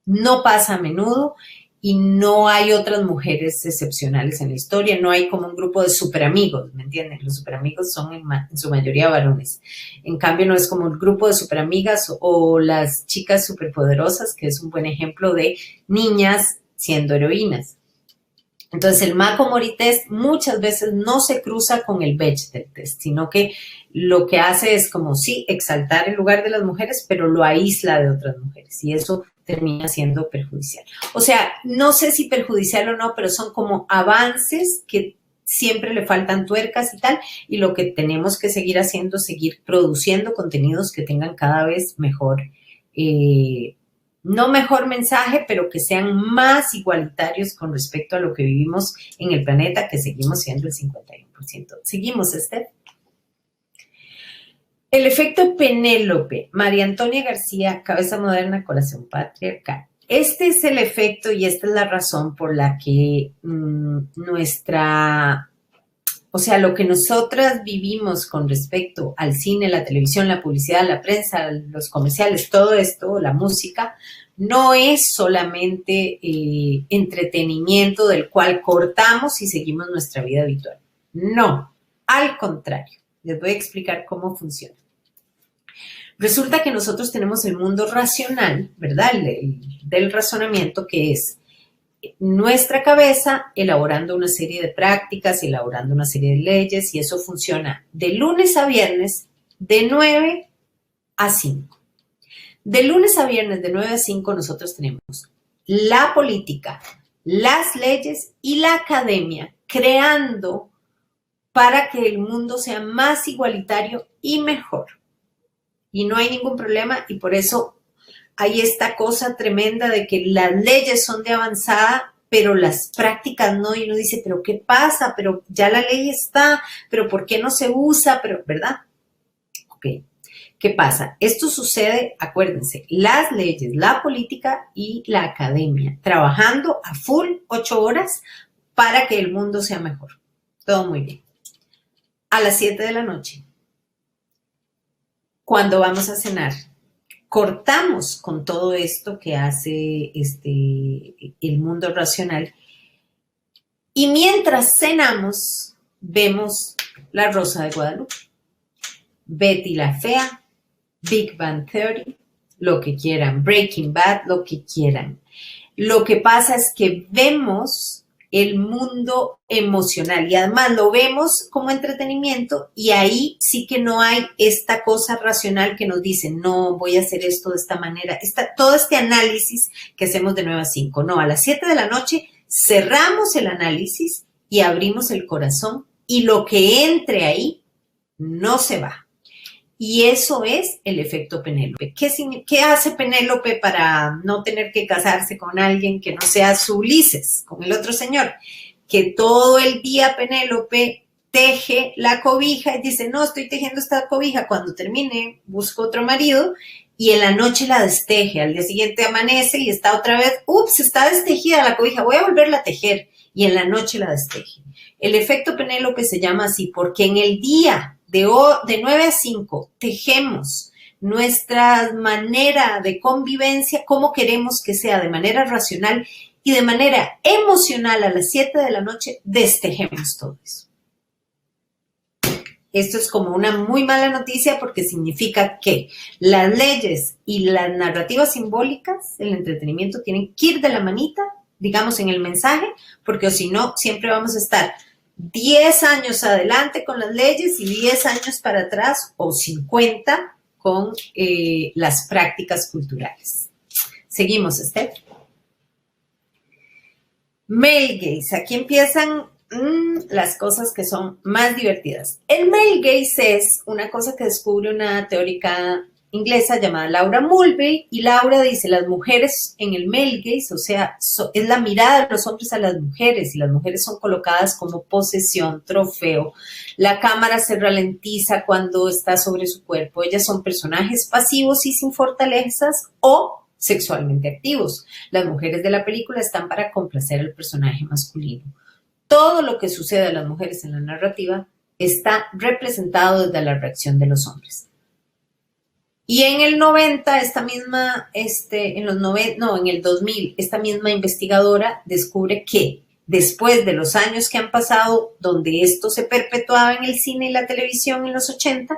No pasa a menudo y no hay otras mujeres excepcionales en la historia. No hay como un grupo de superamigos, ¿me entienden? Los superamigos son en su mayoría varones. En cambio, no es como el grupo de superamigas o las chicas superpoderosas, que es un buen ejemplo de niñas siendo heroínas. Entonces, el Mako-Mori test muchas veces no se cruza con el Bechdel test, sino que lo que hace es como sí, exaltar el lugar de las mujeres, pero lo aísla de otras mujeres y eso termina siendo perjudicial. O sea, no sé si perjudicial o no, pero son como avances que siempre le faltan tuercas y tal, y lo que tenemos que seguir haciendo es seguir produciendo contenidos que tengan cada vez mejor no mejor mensaje, pero que sean más igualitarios con respecto a lo que vivimos en el planeta, que seguimos siendo el 51%. Seguimos, Steph. El efecto Penélope, María Antonia García, Cabeza Moderna, Corazón Patriarcal. Este es el efecto y esta es la razón por la que o sea, lo que nosotras vivimos con respecto al cine, la televisión, la publicidad, la prensa, los comerciales, todo esto, la música, no es solamente entretenimiento del cual cortamos y seguimos nuestra vida habitual. No, al contrario. Les voy a explicar cómo funciona. Resulta que nosotros tenemos el mundo racional, ¿verdad? Del razonamiento, que es nuestra cabeza elaborando una serie de prácticas, elaborando una serie de leyes, y eso funciona de lunes a viernes de 9 a 5. De lunes a viernes de 9 a 5 nosotros tenemos la política, las leyes y la academia creando para que el mundo sea más igualitario y mejor. Y no hay ningún problema y por eso hay esta cosa tremenda de que las leyes son de avanzada, pero las prácticas no, y uno dice, pero ¿qué pasa? Pero ya la ley está, pero ¿por qué no se usa? Pero, ¿verdad? Ok, ¿qué pasa? Esto sucede, acuérdense, las leyes, la política y la academia, trabajando a full 8 horas para que el mundo sea mejor. Todo muy bien. A las 7 de la noche, cuando vamos a cenar, cortamos con todo esto que hace el mundo racional y mientras cenamos vemos La Rosa de Guadalupe, Betty la Fea, Big Bang Theory, lo que quieran, Breaking Bad, lo que quieran. Lo que pasa es que vemos el mundo emocional y además lo vemos como entretenimiento y ahí sí que no hay esta cosa racional que nos dice, no, voy a hacer esto de esta manera. Todo este análisis que hacemos de 9 a 5. No, a las 7 de la noche cerramos el análisis y abrimos el corazón y lo que entre ahí no se va. Y eso es el efecto Penélope. ¿Qué hace Penélope para no tener que casarse con alguien que no sea su Ulises, con el otro señor? Que todo el día Penélope teje la cobija y dice, no, estoy tejiendo esta cobija. Cuando termine, busco otro marido y en la noche la desteje. Al día siguiente amanece y está otra vez, ups, está destejida la cobija, voy a volverla a tejer. Y en la noche la desteje. El efecto Penélope se llama así porque en el día de 9 a 5 tejemos nuestra manera de convivencia, cómo queremos que sea de manera racional y de manera emocional a las 7 de la noche destejemos todo eso. Esto es como una muy mala noticia porque significa que las leyes y las narrativas simbólicas, el entretenimiento, tienen que ir de la manita, digamos, en el mensaje, porque o si no, siempre vamos a estar 10 años adelante con las leyes y 10 años para atrás o 50 con las prácticas culturales. Seguimos, Steph. Male gaze. Aquí empiezan las cosas que son más divertidas. El male gaze es una cosa que descubre una teórica inglesa llamada Laura Mulvey, y Laura dice, las mujeres en el male gaze, o sea, es la mirada de los hombres a las mujeres, y las mujeres son colocadas como posesión, trofeo, la cámara se ralentiza cuando está sobre su cuerpo, ellas son personajes pasivos y sin fortalezas o sexualmente activos. Las mujeres de la película están para complacer al personaje masculino. Todo lo que sucede a las mujeres en la narrativa está representado desde la reacción de los hombres. Y en el 90, en el 2000, esta misma investigadora descubre que después de los años que han pasado, donde esto se perpetuaba en el cine y la televisión en los 80,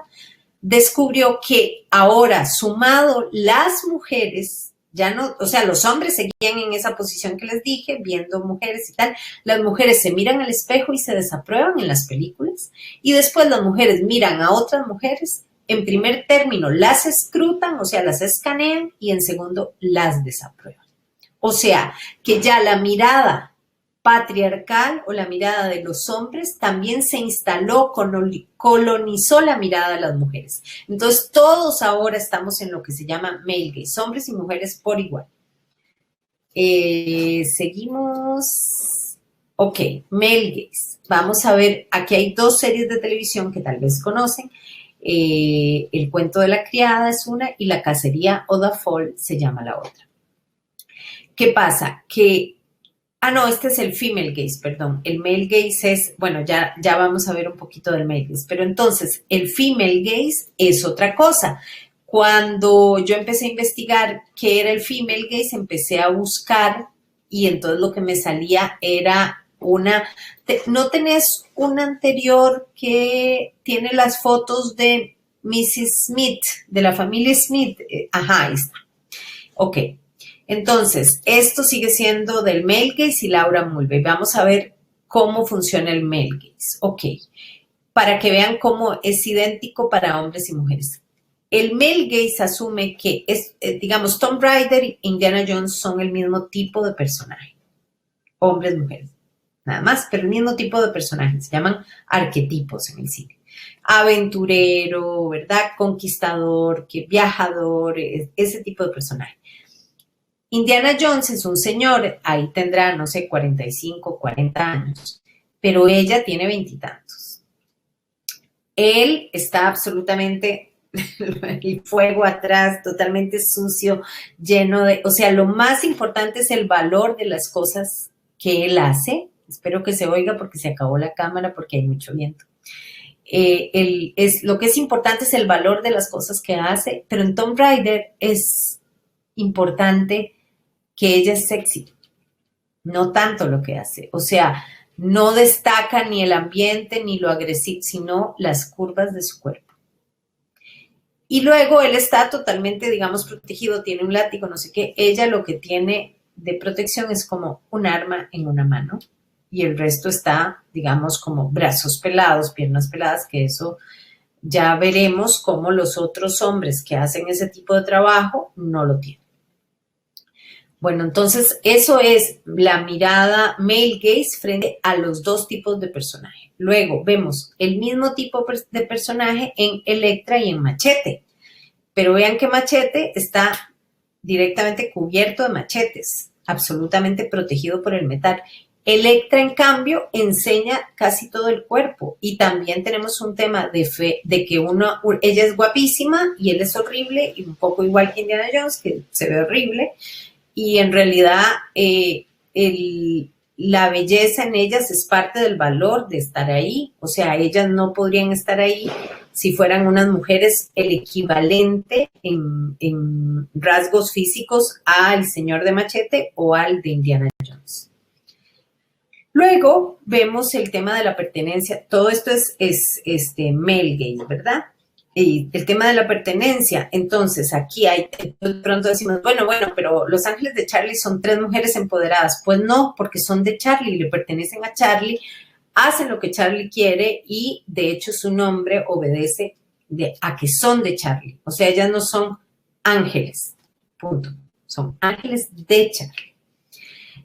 descubrió que ahora, sumado las mujeres, ya no, o sea, los hombres seguían en esa posición que les dije, viendo mujeres y tal. Las mujeres se miran al espejo y se desaprueban en las películas. Y después las mujeres miran a otras mujeres. En primer término, las escrutan, o sea, las escanean. Y en segundo, las desaprueban. O sea, que ya la mirada patriarcal o la mirada de los hombres también se instaló, colonizó la mirada de las mujeres. Entonces, todos ahora estamos en lo que se llama male gaze, hombres y mujeres por igual. Seguimos. Ok, male gaze. Vamos a ver, aquí hay dos series de televisión que tal vez conocen. El cuento de la criada es una y La cacería o The Fall se llama la otra. ¿Qué pasa? No, este es el female gaze, perdón. El male gaze es, bueno, ya vamos a ver un poquito del male gaze. Pero entonces, el female gaze es otra cosa. Cuando yo empecé a investigar qué era el female gaze, empecé a buscar y entonces lo que me salía era ¿no tenés una anterior que tiene las fotos de Mrs. Smith, de la familia Smith? Ajá, ahí está. Ok. Entonces, esto sigue siendo del male gaze y Laura Mulvey. Vamos a ver cómo funciona el male gaze. Ok, para que vean cómo es idéntico para hombres y mujeres. El male gaze asume que, digamos, Tomb Raider e Indiana Jones son el mismo tipo de personaje. Hombres, mujeres, nada más, pero el mismo tipo de personaje. Se llaman arquetipos en el cine. Aventurero, ¿verdad? Conquistador, viajador, ese tipo de personaje. Indiana Jones es un señor, ahí tendrá, no sé, 45, 40 años, pero ella tiene 20 y tantos. Él está absolutamente, el fuego atrás, totalmente sucio, lleno de, o sea, lo más importante es el valor de las cosas que él hace. Espero que se oiga porque se acabó la cámara porque hay mucho viento. Lo que es importante es el valor de las cosas que hace, pero en Tomb Raider es importante que ella es sexy, no tanto lo que hace. O sea, no destaca ni el ambiente ni lo agresivo, sino las curvas de su cuerpo. Y luego él está totalmente, digamos, protegido, tiene un látigo, no sé qué. Ella lo que tiene de protección es como un arma en una mano y el resto está, digamos, como brazos pelados, piernas peladas, que eso ya veremos cómo los otros hombres que hacen ese tipo de trabajo no lo tienen. Bueno, entonces eso es la mirada male gaze frente a los dos tipos de personaje. Luego vemos el mismo tipo de personaje en Electra y en Machete. Pero vean que Machete está directamente cubierto de machetes, absolutamente protegido por el metal. Electra, en cambio, enseña casi todo el cuerpo. Y también tenemos un tema de que ella es guapísima y él es horrible, y un poco igual que Indiana Jones, que se ve horrible. Y en realidad la belleza en ellas es parte del valor de estar ahí. O sea, ellas no podrían estar ahí si fueran unas mujeres el equivalente en rasgos físicos al señor de Machete o al de Indiana Jones. Luego vemos el tema de la pertenencia. Todo esto es male gaze, ¿verdad? Y el tema de la pertenencia. Entonces, aquí de pronto decimos, bueno, pero Los Ángeles de Charlie son 3 mujeres empoderadas. Pues no, porque son de Charlie, le pertenecen a Charlie, hacen lo que Charlie quiere y, de hecho, su nombre obedece a que son de Charlie. O sea, ellas no son ángeles, punto. Son ángeles de Charlie.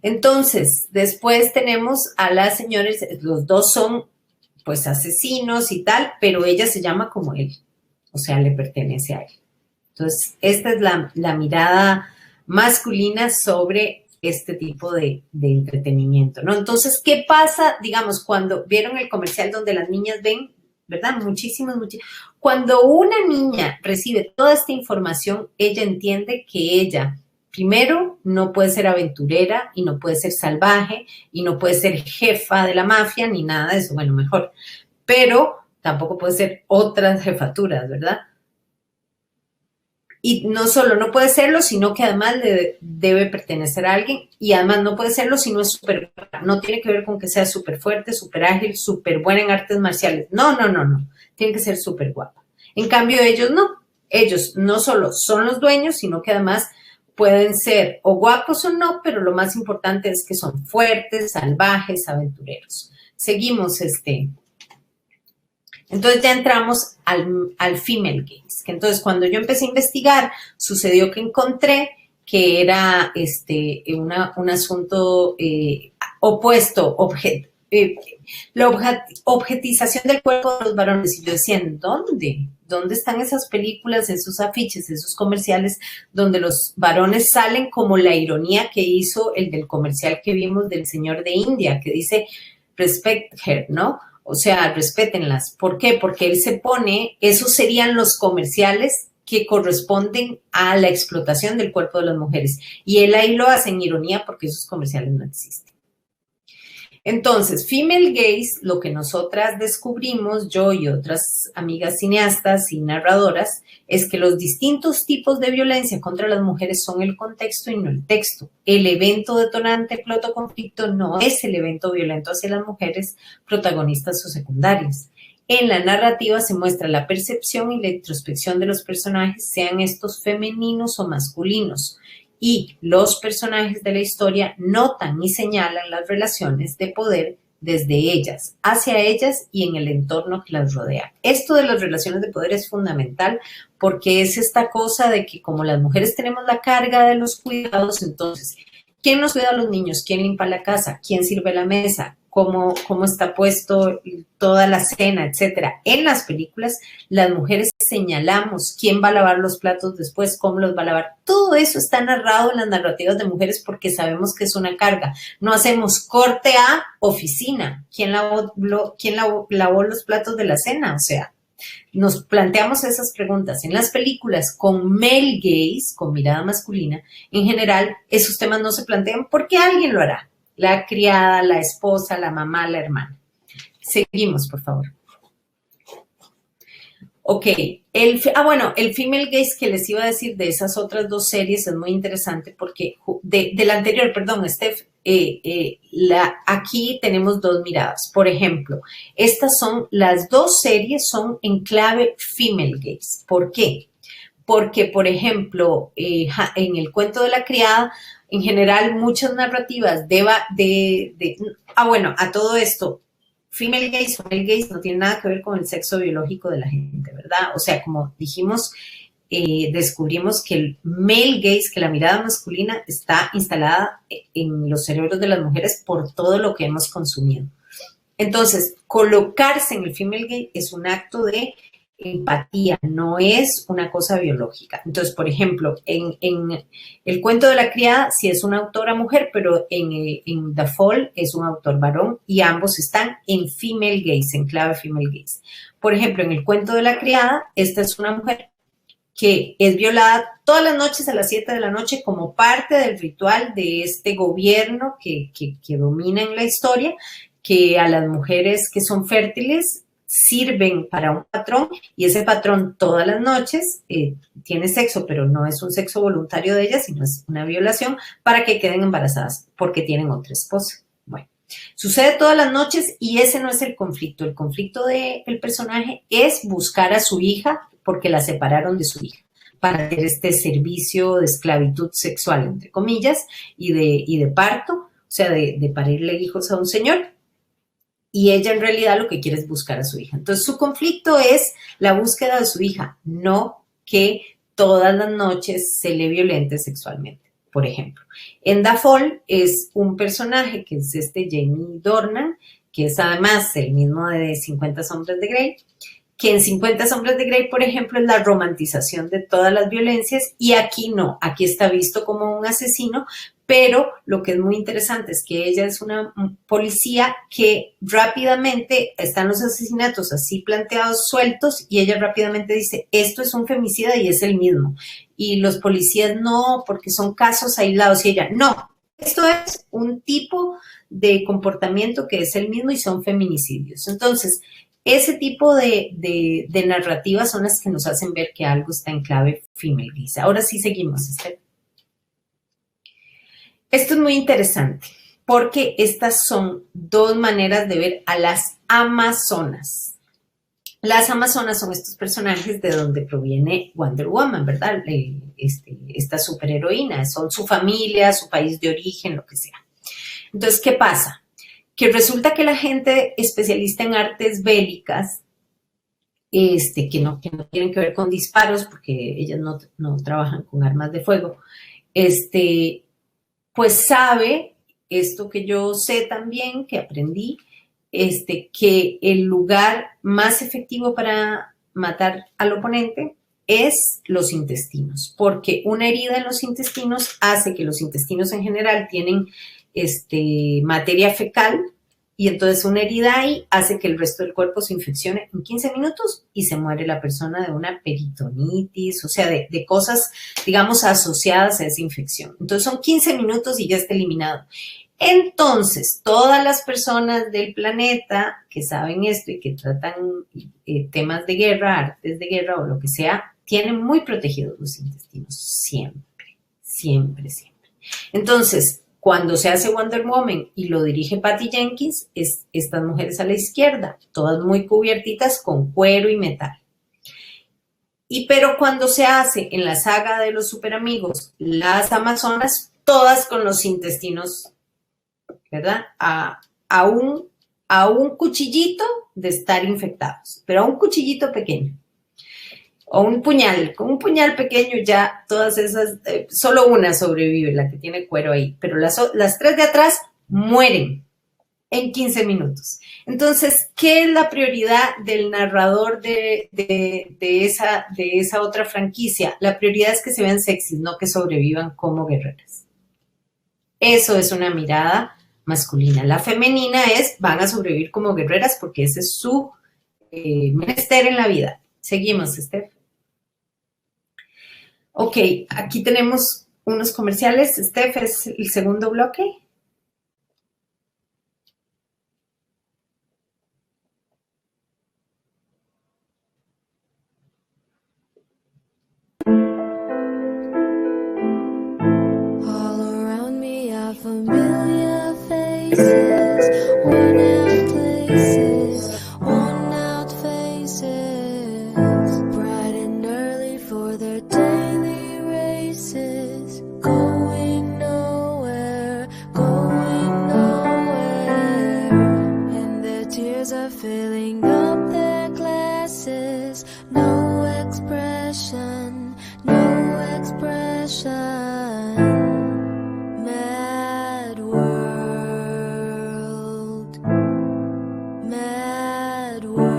Entonces, después tenemos a las señoras, los dos son, pues, asesinos y tal, pero ella se llama como él. O sea, le pertenece a él. Entonces, esta es la mirada masculina sobre este tipo de entretenimiento, ¿no? Entonces, ¿qué pasa, digamos, cuando vieron el comercial donde las niñas ven, ¿verdad? Muchísimas. Cuando una niña recibe toda esta información, ella entiende que ella, primero, no puede ser aventurera y no puede ser salvaje y no puede ser jefa de la mafia ni nada de eso, bueno, mejor, pero tampoco puede ser otras jefaturas, ¿verdad? Y no solo no puede serlo, sino que además le debe pertenecer a alguien y además no puede serlo si no es súper guapa. No tiene que ver con que sea súper fuerte, súper ágil, súper buena en artes marciales. No. Tiene que ser súper guapa. En cambio, ellos no solo son los dueños, sino que además pueden ser o guapos o no, pero lo más importante es que son fuertes, salvajes, aventureros. Seguimos Entonces ya entramos al female gaze, que entonces cuando yo empecé a investigar, sucedió que encontré que era un asunto opuesto, la objetización del cuerpo de los varones. Y yo decía, ¿en dónde? ¿Dónde están esas películas, esos afiches, esos comerciales donde los varones salen como la ironía que hizo el del comercial que vimos del señor de India, que dice, respect her, ¿no? O sea, respétenlas. ¿Por qué? Porque él se pone, esos serían los comerciales que corresponden a la explotación del cuerpo de las mujeres. Y él ahí lo hace en ironía porque esos comerciales no existen. Entonces, female gaze, lo que nosotras descubrimos, yo y otras amigas cineastas y narradoras, es que los distintos tipos de violencia contra las mujeres son el contexto y no el texto. El evento detonante, plot o conflicto no es el evento violento hacia las mujeres protagonistas o secundarias. En la narrativa se muestra la percepción y la introspección de los personajes, sean estos femeninos o masculinos. Y los personajes de la historia notan y señalan las relaciones de poder desde ellas, hacia ellas y en el entorno que las rodea. Esto de las relaciones de poder es fundamental porque es esta cosa de que como las mujeres tenemos la carga de los cuidados, entonces, ¿quién nos cuida a los niños? ¿Quién limpia la casa? ¿Quién sirve la mesa? ¿Cómo está puesto toda la cena, etcétera? En las películas, las mujeres señalamos quién va a lavar los platos después, cómo los va a lavar. Todo eso está narrado en las narrativas de mujeres porque sabemos que es una carga. No hacemos corte a oficina. ¿Quién lavó los platos de la cena? O sea, nos planteamos esas preguntas. En las películas con male gaze, con mirada masculina, en general, esos temas no se plantean porque alguien lo hará. La criada, la esposa, la mamá, la hermana. Seguimos, por favor. Ok, el female gaze que les iba a decir de esas otras dos series es muy interesante porque de la anterior, perdón, Steph, aquí tenemos dos miradas. Por ejemplo, las dos series son en clave female gaze. ¿Por qué? Porque, por ejemplo, en el cuento de la criada, en general, muchas narrativas a todo esto, female gaze o male gaze no tiene nada que ver con el sexo biológico de la gente, ¿verdad? O sea, como dijimos, descubrimos que el male gaze, que la mirada masculina está instalada en los cerebros de las mujeres por todo lo que hemos consumido. Entonces, colocarse en el female gaze es un acto de empatía, no es una cosa biológica. Entonces, por ejemplo, en el cuento de la criada, sí es una autora mujer, pero en The Fall es un autor varón y ambos están en female gaze, en clave female gaze. Por ejemplo, en el cuento de la criada, esta es una mujer que es violada todas las noches a las 7 de la noche como parte del ritual de este gobierno que domina en la historia, que a las mujeres que son fértiles sirven para un patrón y ese patrón todas las noches tiene sexo, pero no es un sexo voluntario de ellas, sino es una violación para que queden embarazadas porque tienen otra esposa. Bueno, sucede todas las noches y ese no es el conflicto. El conflicto del personaje es buscar a su hija porque la separaron de su hija para hacer este servicio de esclavitud sexual, entre comillas, y de parto, o sea, de parirle hijos a un señor. Y ella en realidad lo que quiere es buscar a su hija. Entonces su conflicto es la búsqueda de su hija, no que todas las noches se le violente sexualmente. Por ejemplo, en The Fall es un personaje que es Jamie Dornan, que es además el mismo de 50 Sombras de Grey, que en 50 sombras de Grey, por ejemplo, es la romantización de todas las violencias, y aquí no, aquí está visto como un asesino, pero lo que es muy interesante es que ella es una policía que rápidamente están los asesinatos así planteados, sueltos, y ella rápidamente dice, esto es un femicida y es el mismo. Y los policías no, porque son casos aislados, y ella, no, esto es un tipo de comportamiento que es el mismo y son feminicidios. Entonces, ese tipo de narrativas son las que nos hacen ver que algo está en clave female gaze. Ahora sí seguimos, Esther. Esto es muy interesante porque estas son dos maneras de ver a las amazonas. Las amazonas son estos personajes de donde proviene Wonder Woman, ¿verdad? Esta superheroína, son su familia, su país de origen, lo que sea. Entonces, ¿qué pasa? Que resulta que la gente especialista en artes bélicas, que no tienen que ver con disparos, porque ellas no trabajan con armas de fuego, pues sabe esto que yo sé también, que aprendí, que el lugar más efectivo para matar al oponente es los intestinos, porque una herida en los intestinos hace que los intestinos en general tienen materia fecal, y entonces una herida ahí hace que el resto del cuerpo se infeccione en 15 minutos y se muere la persona de una peritonitis, o sea, de cosas, digamos, asociadas a esa infección. Entonces son 15 minutos y ya está eliminado. Entonces, todas las personas del planeta que saben esto y que tratan temas de guerra, artes de guerra o lo que sea, tienen muy protegidos los intestinos, siempre, siempre, siempre. Entonces, cuando se hace Wonder Woman y lo dirige Patty Jenkins, es estas mujeres a la izquierda, todas muy cubiertitas con cuero y metal. Pero cuando se hace en la saga de los superamigos, las amazonas, todas con los intestinos, ¿verdad? A un cuchillito de estar infectados, pero a un cuchillito pequeño. O un puñal, con un puñal pequeño ya todas esas, solo una sobrevive, la que tiene cuero ahí, pero las tres de atrás mueren en 15 minutos. Entonces, ¿qué es la prioridad del narrador de esa otra franquicia? La prioridad es que se vean sexys, no que sobrevivan como guerreras. Eso es una mirada masculina. La femenina es, van a sobrevivir como guerreras porque ese es su menester en la vida. Seguimos, Steph. Ok, aquí tenemos unos comerciales. Steph, es el segundo bloque. All around me are familiar faces, worn out places, worn out faces, bright and early for their daily races, going nowhere, and their tears are filling up their glasses, no expression, no expression. Mad world, mad world.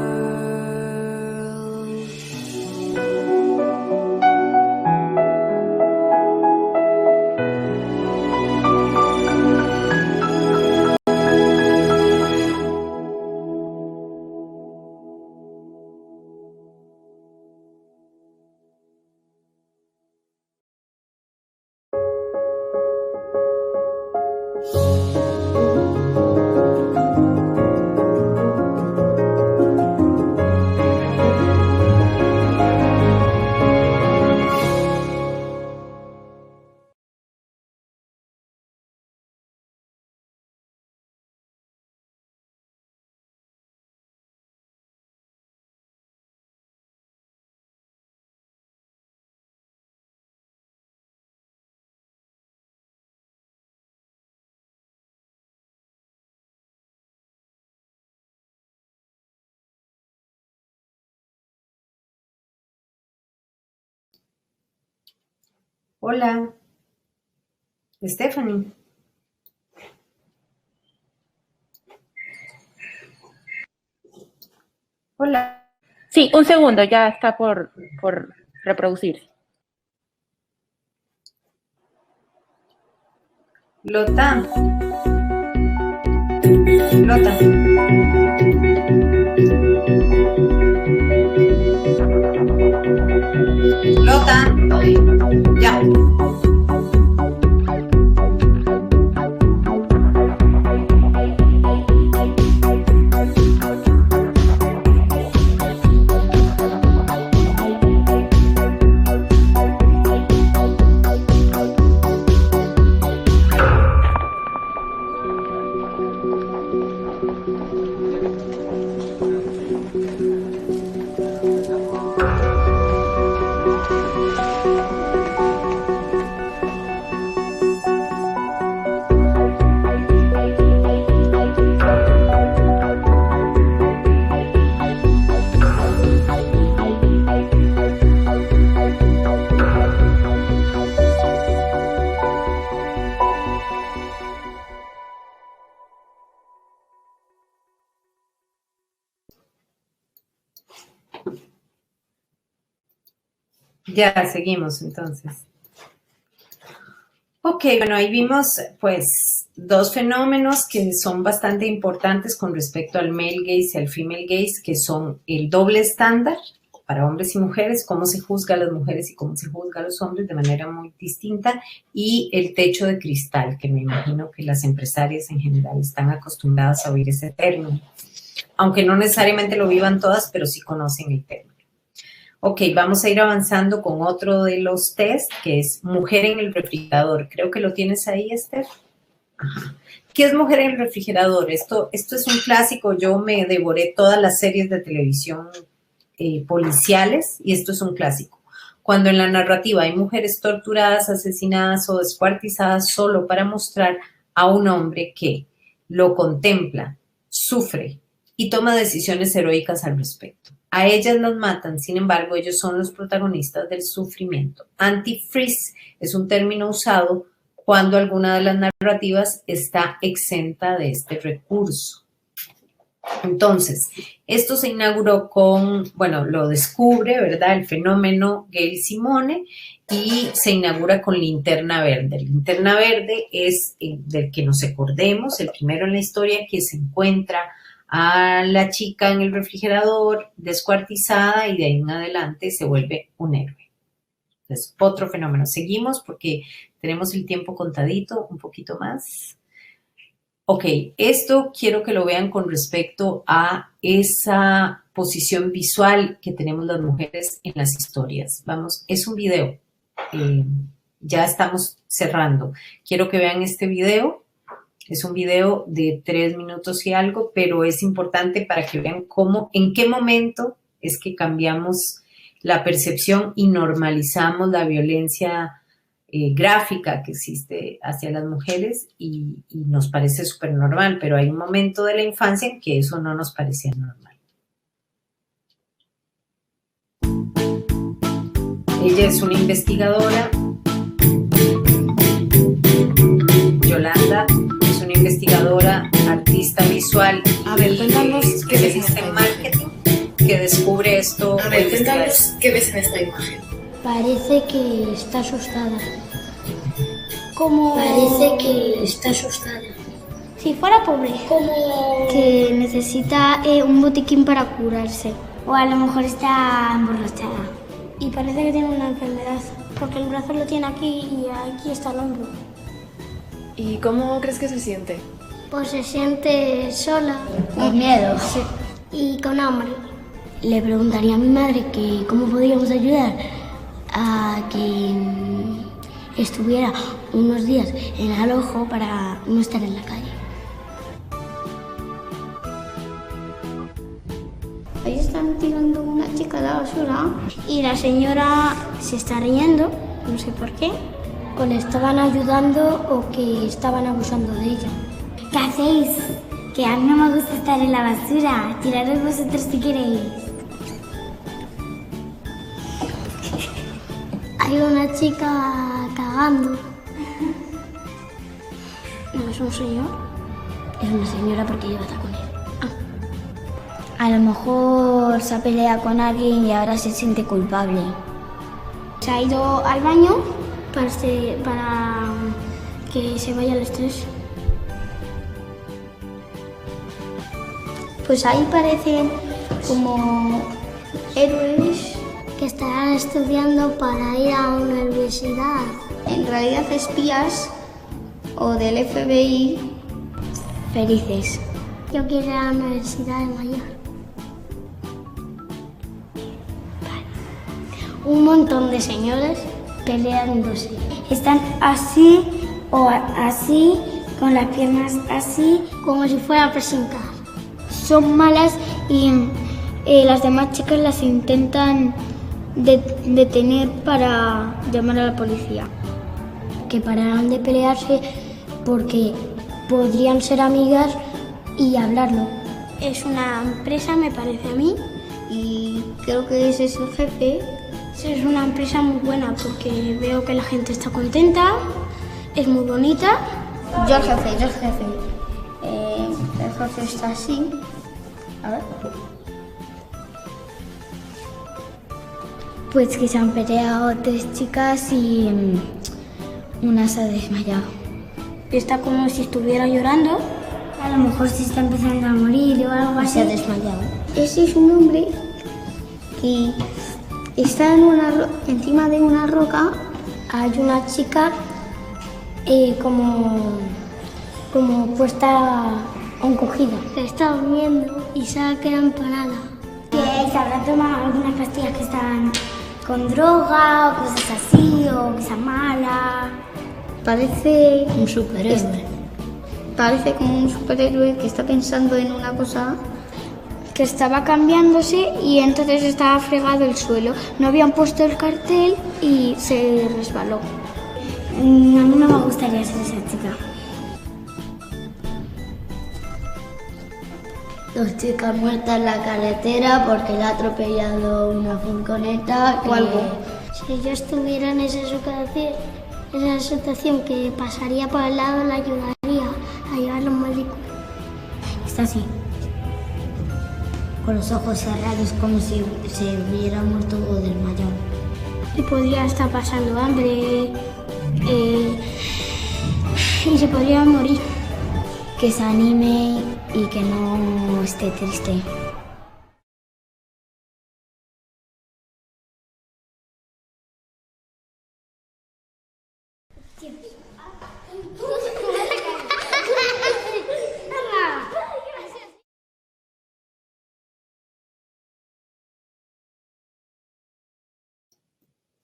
Hola, Stephanie. Hola. Sí, un segundo, ya está por reproducirse. Lota. Lota. Lota. Ya. Ya, seguimos entonces. Ok, bueno, ahí vimos pues dos fenómenos que son bastante importantes con respecto al male gaze y al female gaze, que son el doble estándar para hombres y mujeres, cómo se juzga a las mujeres y cómo se juzga a los hombres de manera muy distinta, y el techo de cristal, que me imagino que las empresarias en general están acostumbradas a oír ese término, aunque no necesariamente lo vivan todas, pero sí conocen el término. Ok, vamos a ir avanzando con otro de los test, que es mujer en el refrigerador. Creo que lo tienes ahí, Esther. Ajá. ¿Qué es mujer en el refrigerador? Esto es un clásico. Yo me devoré todas las series de televisión policiales y esto es un clásico. Cuando en la narrativa hay mujeres torturadas, asesinadas o descuartizadas solo para mostrar a un hombre que lo contempla, sufre y toma decisiones heroicas al respecto. A ellas las matan, sin embargo, ellos son los protagonistas del sufrimiento. Anti-freeze es un término usado cuando alguna de las narrativas está exenta de este recurso. Entonces, esto se inauguró con, bueno, lo descubre, ¿verdad?, el fenómeno Gail Simone, y se inaugura con Linterna Verde. Linterna Verde es del que nos acordemos, el primero en la historia que se encuentra a la chica en el refrigerador, descuartizada, y de ahí en adelante se vuelve un héroe. Entonces, otro fenómeno. Seguimos porque tenemos el tiempo contadito, un poquito más. Ok, esto quiero que lo vean con respecto a esa posición visual que tenemos las mujeres en las historias. Vamos, es un video. Ya estamos cerrando. Quiero que vean este video. Es un video de 3 minutos y algo, pero es importante para que vean cómo, en qué momento es que cambiamos la percepción y normalizamos la violencia gráfica que existe hacia las mujeres y nos parece súper normal, pero hay un momento de la infancia en que eso no nos parecía normal. Ella es una investigadora, Yolanda. Investigadora, artista visual, especialista en marketing, que descubre esto. A ver, cuéntanos qué ves en esta imagen. Parece que está asustada. Como... Parece que está asustada. si fuera pobre. Como... que necesita un botiquín para curarse. O a lo mejor está emborrachada. Y parece que tiene una enfermedad, porque el brazo lo tiene aquí y aquí está el hombro. ¿Y cómo crees que se siente? Pues se siente sola. Con miedo. Sí. Y con hambre. Le preguntaría a mi madre que cómo podríamos ayudar a que estuviera unos días en Alojo para no estar en la calle. Ahí están tirando una chica a la basura y la señora se está riendo, no sé por qué. O le estaban ayudando o que estaban abusando de ella. ¿Qué hacéis? Que a mí no me gusta estar en la basura. Tiraros vosotros si queréis. Hay una chica cagando. ¿No es un señor? Es una señora porque lleva tacones. A lo mejor se ha peleado con alguien y ahora se siente culpable. Se ha ido al baño para que se vaya el estrés. Pues ahí parecen como héroes que estarán estudiando para ir a una universidad. En realidad espías o del FBI felices. Yo quiero ir a la Universidad de Mallorca. Un montón de señores peleándose. Están así o así, con las piernas así, como si fuera a presentar. Son malas y las demás chicas las intentan detener para llamar a la policía. Que pararán de pelearse porque podrían ser amigas y hablarlo. Es una empresa, me parece a mí, y creo que ese es el jefe. Es una empresa muy buena porque veo que la gente está contenta, es muy bonita. Yo el jefe. El jefe está así. A ver. Pues que se han peleado 3 chicas y una se ha desmayado. Está como si estuviera llorando. A lo mejor se está empezando a morir o algo así. Se ha desmayado. Ese es un hombre que está encima de una roca. Hay una chica como puesta encogida. Está durmiendo y se ha quedado empanada. Que se habrá tomado algunas pastillas que están con droga o cosas así, o que sea mala. Parece un superhéroe. Parece como un superhéroe que está pensando en una cosa que estaba cambiándose y entonces estaba fregado el suelo. No habían puesto el cartel y se resbaló. A mí no me gustaría ser esa chica. 2 chicas muertas en la carretera porque le ha atropellado una furgoneta o algo. Si yo estuviera en esa situación que pasaría por el lado, la ayudaría a llevarlo a un médico. Está así, con los ojos cerrados como si se hubiera muerto o desmayado. Y podría estar pasando hambre y se podría morir. Que se anime y que no esté triste.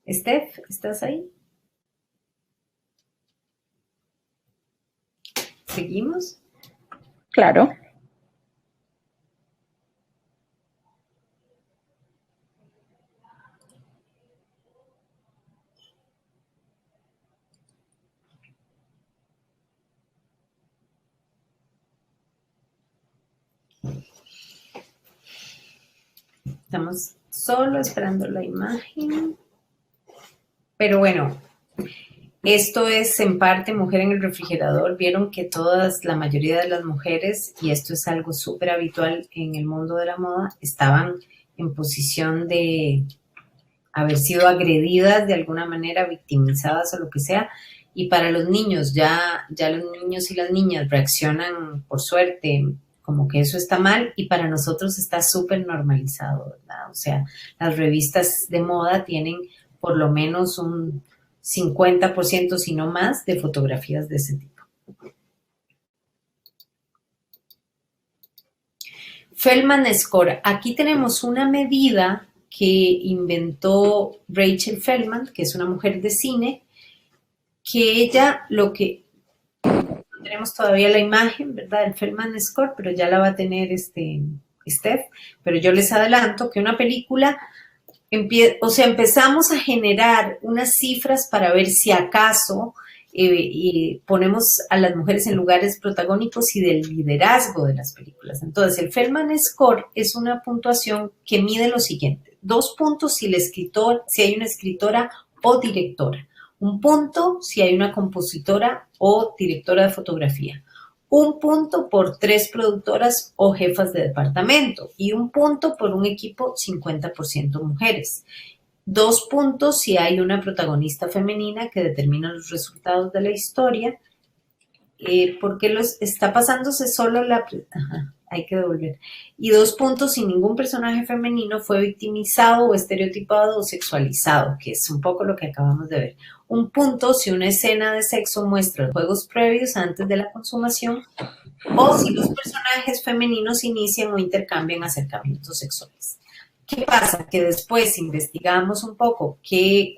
Steph, ¿estás ahí? ¿Seguimos? Claro. Estamos solo esperando la imagen. Pero bueno, esto es en parte Mujer en el Refrigerador. Vieron que la mayoría de las mujeres, y esto es algo súper habitual en el mundo de la moda, estaban en posición de haber sido agredidas de alguna manera, victimizadas o lo que sea. Y para los niños, ya los niños y las niñas reaccionan, por suerte, como que eso está mal, y para nosotros está súper normalizado, ¿verdad? O sea, las revistas de moda tienen por lo menos un 50%, si no más, de fotografías de ese tipo. Feldman Score. Aquí tenemos una medida que inventó Rachel Feldman, que es una mujer de cine, que ella no tenemos todavía la imagen, ¿verdad? El Feldman Score, pero ya la va a tener Steph, pero yo les adelanto que una película empezamos a generar unas cifras para ver si acaso ponemos a las mujeres en lugares protagónicos y del liderazgo de las películas. Entonces, el Feldman Score es una puntuación que mide lo siguiente: 2 puntos si hay una escritora o directora, 1 punto si hay una compositora o directora de fotografía, 1 punto por 3 productoras o jefas de departamento y 1 punto por un equipo 50% mujeres. 2 puntos si hay una protagonista femenina que determina los resultados de la historia. Porque está pasándose solo hay que devolver. Y 2 puntos si ningún personaje femenino fue victimizado o estereotipado o sexualizado, que es un poco lo que acabamos de ver. 1 punto si una escena de sexo muestra juegos previos antes de la consumación o si los personajes femeninos inician o intercambian acercamientos sexuales. ¿Qué pasa? Que después investigamos un poco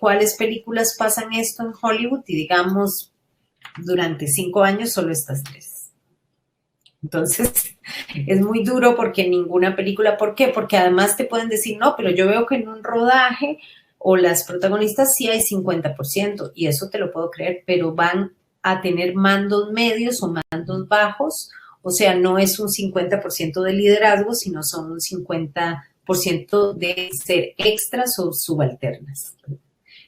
cuáles películas pasan esto en Hollywood y digamos durante 5 años solo estas 3. Entonces, es muy duro porque ninguna película, ¿por qué? Porque además te pueden decir, no, pero yo veo que en un rodaje o las protagonistas sí hay 50%, y eso te lo puedo creer, pero van a tener mandos medios o mandos bajos, o sea, no es un 50% de liderazgo, sino son un 50% de ser extras o subalternas.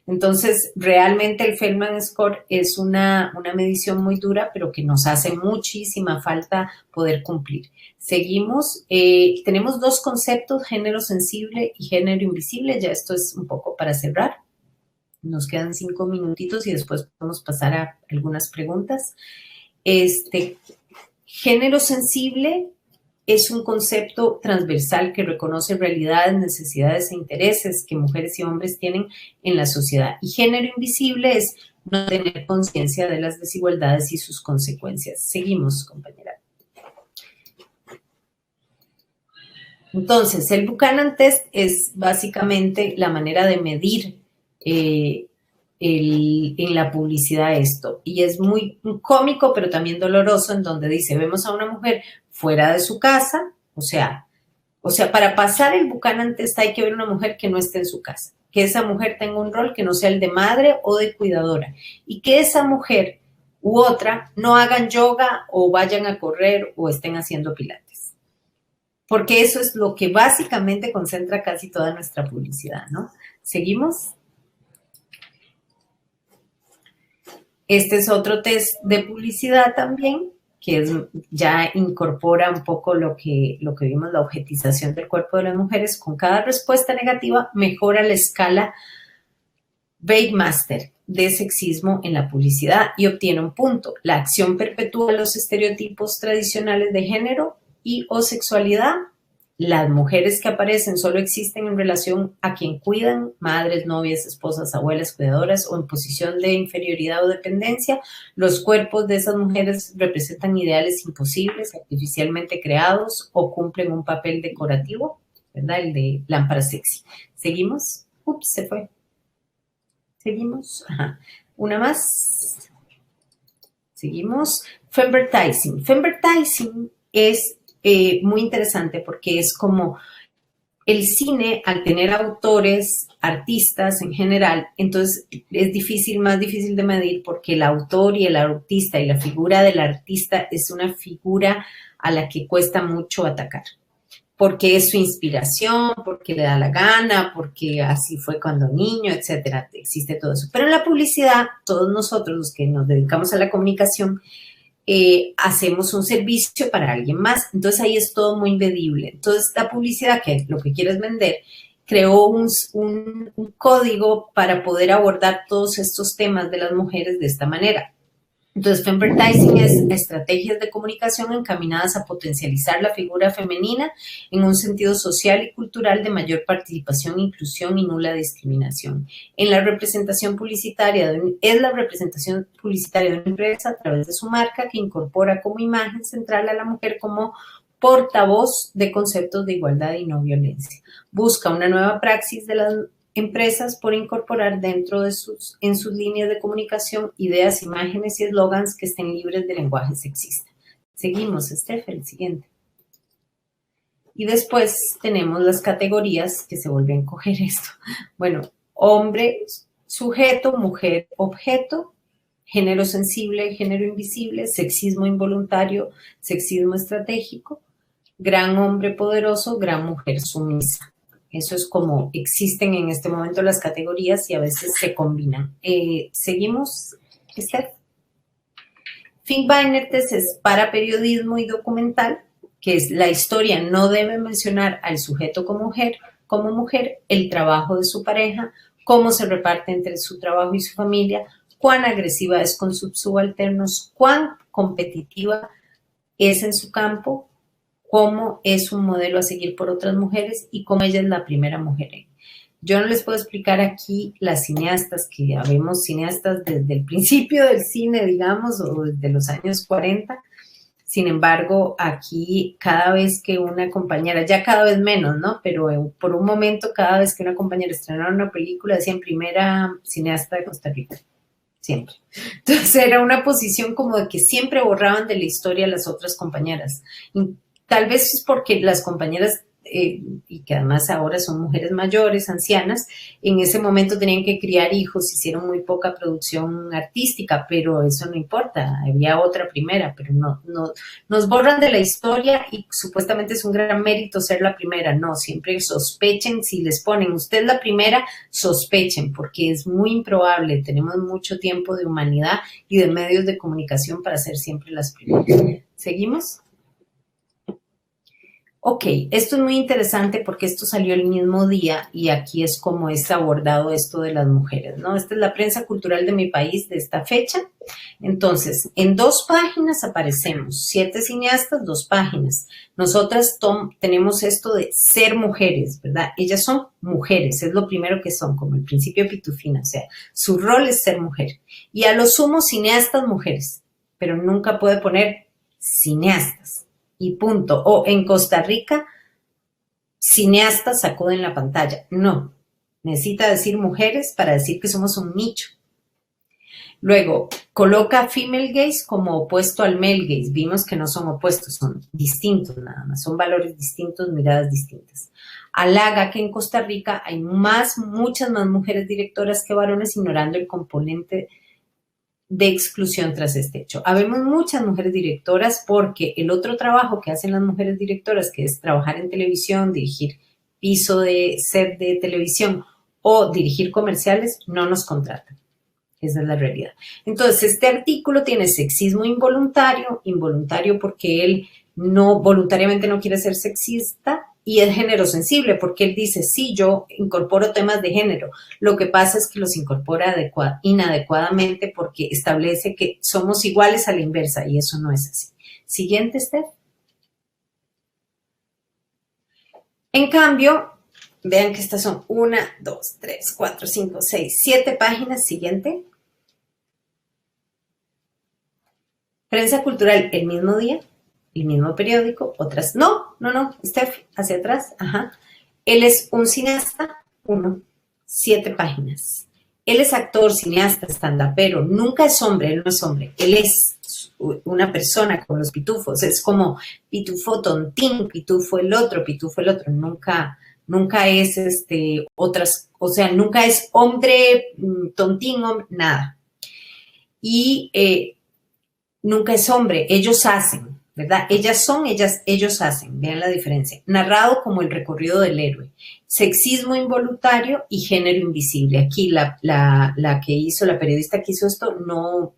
Entonces, realmente el Feldman Score es una medición muy dura, pero que nos hace muchísima falta poder cumplir. Seguimos. Tenemos 2 conceptos, género sensible y género invisible. Ya esto es un poco para cerrar. Nos quedan 5 minutitos y después podemos pasar a algunas preguntas. Género sensible es un concepto transversal que reconoce realidades, necesidades e intereses que mujeres y hombres tienen en la sociedad. Y género invisible es no tener conciencia de las desigualdades y sus consecuencias. Seguimos, compañera. Entonces, el Buchanan Test es básicamente la manera de medir en la publicidad esto. Y es muy cómico, pero también doloroso, en donde dice, vemos a una mujer fuera de su casa, o sea, para pasar el Buchanan Test hay que ver una mujer que no esté en su casa, que esa mujer tenga un rol que no sea el de madre o de cuidadora, y que esa mujer u otra no hagan yoga o vayan a correr o estén haciendo pilates. Porque eso es lo que básicamente concentra casi toda nuestra publicidad, ¿no? ¿Seguimos? Este es otro test de publicidad también, que ya incorpora un poco lo que vimos, la objetización del cuerpo de las mujeres. Con cada respuesta negativa mejora la escala Baker de sexismo en la publicidad y obtiene 1 punto. La acción perpetúa los estereotipos tradicionales de género y o sexualidad. Las mujeres que aparecen solo existen en relación a quien cuidan, madres, novias, esposas, abuelas, cuidadoras o en posición de inferioridad o dependencia. Los cuerpos de esas mujeres representan ideales imposibles, artificialmente creados o cumplen un papel decorativo, ¿verdad? El de lámpara sexy. ¿Seguimos? Ups, se fue. ¿Seguimos? Ajá. Una más. Seguimos. Femvertising. Femvertising es muy interesante porque es como el cine, al tener autores, artistas en general, entonces es más difícil de medir porque el autor y el artista y la figura del artista es una figura a la que cuesta mucho atacar. Porque es su inspiración, porque le da la gana, porque así fue cuando niño, etcétera. Existe todo eso. Pero en la publicidad, todos nosotros, los que nos dedicamos a la comunicación, hacemos un servicio para alguien más. Entonces ahí es todo muy medible. Entonces la publicidad, que lo que quieres vender, creó un código para poder abordar todos estos temas de las mujeres de esta manera. Entonces, Femvertising es estrategias de comunicación encaminadas a potencializar la figura femenina en un sentido social y cultural de mayor participación, inclusión y nula discriminación. En la representación publicitaria, es la representación publicitaria de una empresa a través de su marca que incorpora como imagen central a la mujer como portavoz de conceptos de igualdad y no violencia. Busca una nueva praxis de las empresas por incorporar dentro de en sus líneas de comunicación ideas, imágenes y eslogans que estén libres de lenguaje sexista. Seguimos, Steph, el siguiente. Y después tenemos las categorías que se vuelven a coger esto. Bueno, hombre, sujeto, mujer, objeto, género sensible, género invisible, sexismo involuntario, sexismo estratégico, gran hombre poderoso, gran mujer sumisa. Eso es como existen en este momento las categorías y a veces se combinan. Seguimos, Esther. Think Weinertes es para periodismo y documental, que es la historia no debe mencionar al sujeto como mujer, el trabajo de su pareja, cómo se reparte entre su trabajo y su familia, cuán agresiva es con sus subalternos, cuán competitiva es en su campo, cómo es un modelo a seguir por otras mujeres y cómo ella es la primera mujer. Yo no les puedo explicar aquí las cineastas, que habemos cineastas desde el principio del cine, digamos, o desde los años 40. Sin embargo, aquí cada vez que una compañera, ya cada vez menos, ¿no? Pero por un momento, cada vez que una compañera estrenaba una película, decían primera cineasta de Costa Rica. Siempre. Entonces era una posición como de que siempre borraban de la historia a las otras compañeras. Y tal vez es porque las compañeras, y que además ahora son mujeres mayores, ancianas, en ese momento tenían que criar hijos, hicieron muy poca producción artística, pero eso no importa, había otra primera, pero no nos borran de la historia y supuestamente es un gran mérito ser la primera. No, siempre sospechen, si les ponen usted la primera, sospechen, porque es muy improbable, tenemos mucho tiempo de humanidad y de medios de comunicación para ser siempre las primeras. ¿Seguimos? Ok, esto es muy interesante porque esto salió el mismo día y aquí es como es abordado esto de las mujeres, ¿no? Esta es la prensa cultural de mi país de esta fecha. Entonces, en 2 páginas aparecemos, 7 cineastas, 2 páginas. Nosotras tenemos esto de ser mujeres, ¿verdad? Ellas son mujeres, es lo primero que son, como el principio pitufina, o sea, su rol es ser mujer. Y a lo sumo cineastas mujeres, pero nunca puede poner cineastas. Y punto. O en Costa Rica, cineastas sacuden la pantalla. No, necesita decir mujeres para decir que somos un nicho. Luego, coloca female gaze como opuesto al male gaze. Vimos que no son opuestos, son distintos nada más. Son valores distintos, miradas distintas. Halaga que en Costa Rica hay muchas más mujeres directoras que varones, ignorando el componente de exclusión tras este hecho. Habemos muchas mujeres directoras porque el otro trabajo que hacen las mujeres directoras, que es trabajar en televisión, dirigir piso de set de televisión o dirigir comerciales, no nos contratan. Esa es la realidad. Entonces, este artículo tiene sexismo involuntario porque él voluntariamente no quiere ser sexista, y es género sensible porque él dice, sí, yo incorporo temas de género. Lo que pasa es que los incorpora inadecuadamente porque establece que somos iguales a la inversa y eso no es así. Siguiente, Steph. En cambio, vean que estas son 1, 2, 3, 4, 5, 6, 7 páginas. Siguiente. Prensa cultural el mismo día. El mismo periódico, otras, no, Steph, hacia atrás, ajá. Él es un cineasta, 7 páginas. Él es actor, cineasta, stand-upero, nunca es hombre, él no es hombre, él es una persona con los pitufos, es como pitufo tontín, pitufo el otro, nunca es otras, o sea, nunca es hombre, tontín, hombre, nada. Y nunca es hombre, ellos hacen. ¿Verdad? Ellas son, ellos hacen, vean la diferencia. Narrado como el recorrido del héroe. Sexismo involuntario y género invisible. Aquí la periodista que hizo esto,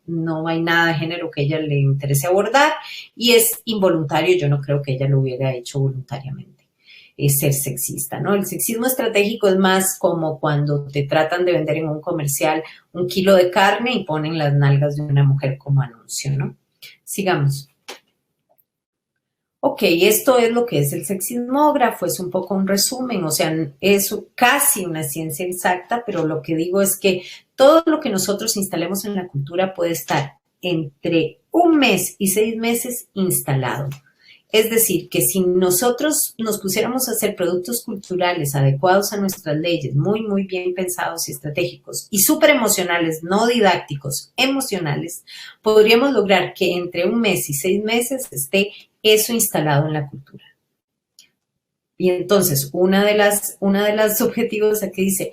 no hay nada de género que a ella le interese abordar y es involuntario, yo no creo que ella lo hubiera hecho voluntariamente. Es ser sexista, ¿no? El sexismo estratégico es más como cuando te tratan de vender en un comercial 1 kilo de carne y ponen las nalgas de una mujer como anuncio, ¿no? Sigamos. Ok, esto es lo que es el sexismógrafo, es un poco un resumen, o sea, es casi una ciencia exacta, pero lo que digo es que todo lo que nosotros instalemos en la cultura puede estar entre 1 mes y 6 meses instalado. Es decir, que si nosotros nos pusiéramos a hacer productos culturales adecuados a nuestras leyes, muy, muy bien pensados y estratégicos, y súper emocionales, no didácticos, emocionales, podríamos lograr que entre 1 mes y 6 meses esté eso instalado en la cultura. Y entonces, una de las objetivos aquí dice,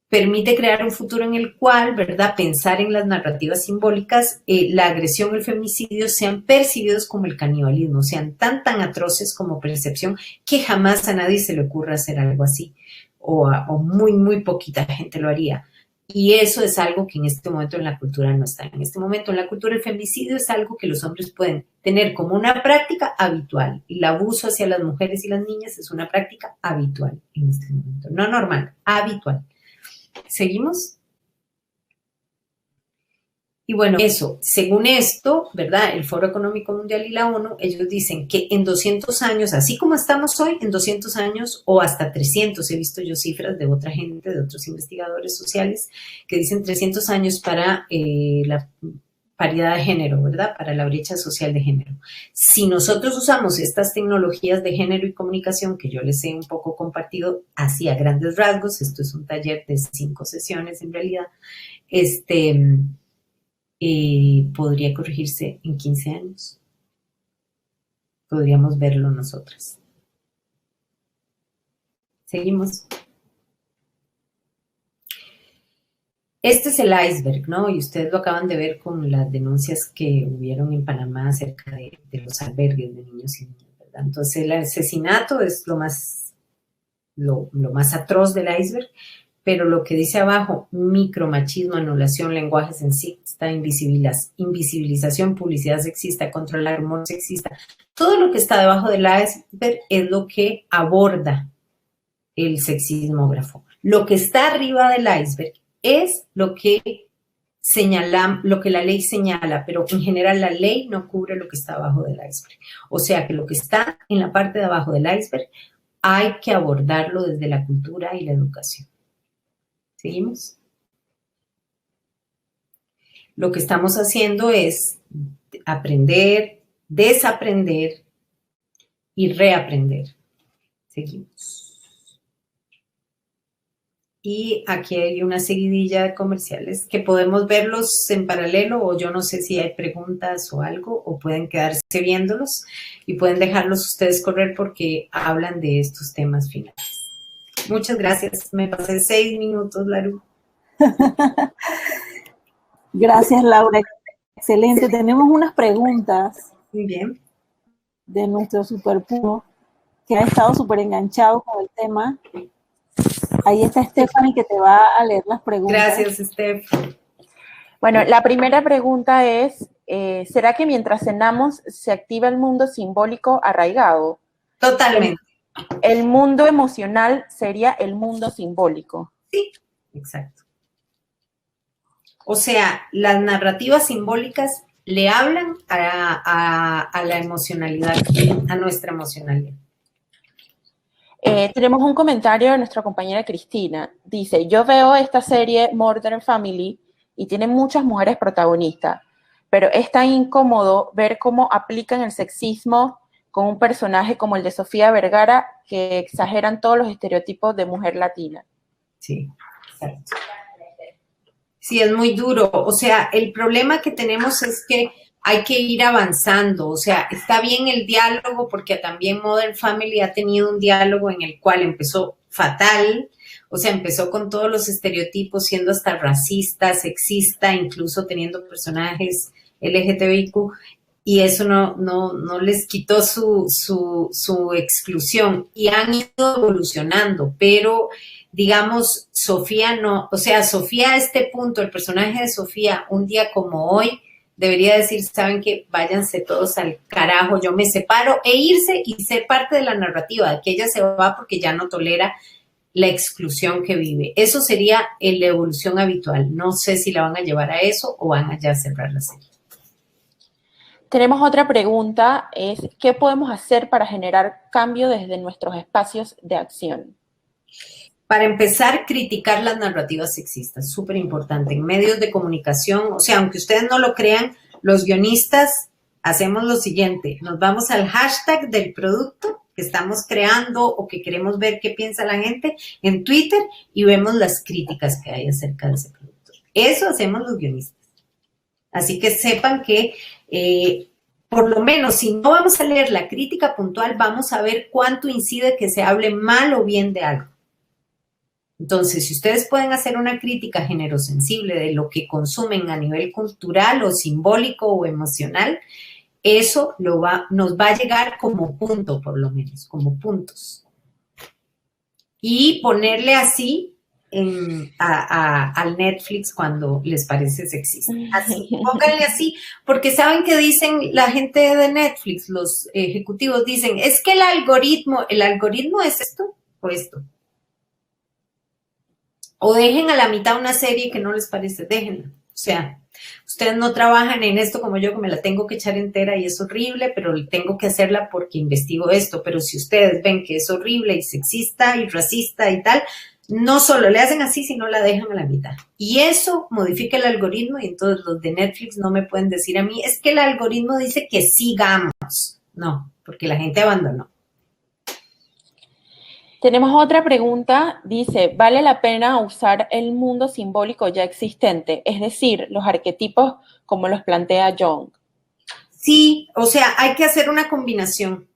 permite crear un futuro en el cual, ¿verdad?, pensar en las narrativas simbólicas, la agresión y el feminicidio sean percibidos como el canibalismo, sean tan atroces como percepción que jamás a nadie se le ocurra hacer algo así, o muy, muy poquita gente lo haría. Y eso es algo que en este momento en la cultura no está. En este momento en la cultura el femicidio es algo que los hombres pueden tener como una práctica habitual. El abuso hacia las mujeres y las niñas es una práctica habitual en este momento. No normal, habitual. ¿Seguimos? Y bueno, eso, según esto, ¿verdad? El Foro Económico Mundial y la ONU, ellos dicen que en 200 años, así como estamos hoy, en 200 años o hasta 300, he visto yo cifras de otra gente, de otros investigadores sociales, que dicen 300 años para la paridad de género, ¿verdad? Para la brecha social de género. Si nosotros usamos estas tecnologías de género y comunicación, que yo les he un poco compartido así a grandes rasgos, esto es un taller de 5 sesiones en realidad, podría corregirse en 15 años. Podríamos verlo nosotras. Seguimos. Este es el iceberg, ¿no? Y ustedes lo acaban de ver con las denuncias que hubieron en Panamá acerca de los albergues de niños y niñas, ¿verdad? Entonces el asesinato es lo más atroz del iceberg, pero lo que dice abajo, micromachismo, anulación, lenguaje sexista, invisibilización, publicidad sexista, controlar humor sexista, todo lo que está debajo del iceberg es lo que aborda el sexismógrafo. Lo que está arriba del iceberg es lo que la ley señala, pero en general la ley no cubre lo que está abajo del iceberg. O sea que lo que está en la parte de abajo del iceberg hay que abordarlo desde la cultura y la educación. ¿Seguimos? Lo que estamos haciendo es aprender, desaprender y reaprender. Seguimos. Y aquí hay una seguidilla de comerciales que podemos verlos en paralelo, o yo no sé si hay preguntas o algo, o pueden quedarse viéndolos y pueden dejarlos ustedes correr porque hablan de estos temas finales. Muchas gracias. Me pasé 6 minutos, Laru. Gracias, Laura. Excelente. Tenemos unas preguntas. Muy bien. De nuestro superpumo, que ha estado súper enganchado con el tema. Ahí está Stephanie, que te va a leer las preguntas. Gracias, Steph. Bueno, la primera pregunta es, ¿será que mientras cenamos se activa el mundo simbólico arraigado? Totalmente. El mundo emocional sería el mundo simbólico. Sí, exacto. O sea, las narrativas simbólicas le hablan a la emocionalidad, a nuestra emocionalidad. Tenemos un comentario de nuestra compañera Cristina. Dice, yo veo esta serie Modern Family y tiene muchas mujeres protagonistas, pero es tan incómodo ver cómo aplican el sexismo con un personaje como el de Sofía Vergara, que exageran todos los estereotipos de mujer latina. Sí, exacto. Sí, es muy duro. O sea, el problema que tenemos es que hay que ir avanzando. O sea, está bien el diálogo, porque también Modern Family ha tenido un diálogo en el cual empezó fatal. O sea, empezó con todos los estereotipos, siendo hasta racista, sexista, incluso teniendo personajes LGTBIQ. Y eso no les quitó su exclusión, y han ido evolucionando, pero digamos, Sofía no, o sea, Sofía a este punto, el personaje de Sofía, un día como hoy, debería decir, ¿saben qué? Váyanse todos al carajo, yo me separo, e irse y ser parte de la narrativa, de que ella se va porque ya no tolera la exclusión que vive. Eso sería la evolución habitual. No sé si la van a llevar a eso o van a ya cerrar la serie. Tenemos otra pregunta, es ¿qué podemos hacer para generar cambio desde nuestros espacios de acción? Para empezar, criticar las narrativas sexistas, súper importante. En medios de comunicación, o sea, aunque ustedes no lo crean, los guionistas hacemos lo siguiente, nos vamos al hashtag del producto que estamos creando o que queremos ver qué piensa la gente en Twitter y vemos las críticas que hay acerca de ese producto. Eso hacemos los guionistas. Así que sepan que por lo menos si no vamos a leer la crítica puntual, vamos a ver cuánto incide que se hable mal o bien de algo. Entonces, si ustedes pueden hacer una crítica generosensible de lo que consumen a nivel cultural o simbólico o emocional, eso nos va a llegar como punto, por lo menos, como puntos. Y ponerle así al Netflix cuando les parece sexista. Así, pónganle así, porque saben que dicen la gente de Netflix, los ejecutivos dicen, es que el algoritmo es esto o esto. O dejen a la mitad una serie que no les parece, déjenla. O sea, ustedes no trabajan en esto como yo, que me la tengo que echar entera y es horrible, pero tengo que hacerla porque investigo esto. Pero si ustedes ven que es horrible y sexista y racista y tal, no solo le hacen así, sino la dejan a la mitad. Y eso modifica el algoritmo y entonces los de Netflix no me pueden decir a mí, es que el algoritmo dice que sigamos. No, porque la gente abandonó. Tenemos otra pregunta, dice, ¿vale la pena usar el mundo simbólico ya existente? Es decir, los arquetipos como los plantea Jung. Sí, o sea, hay que hacer una combinación.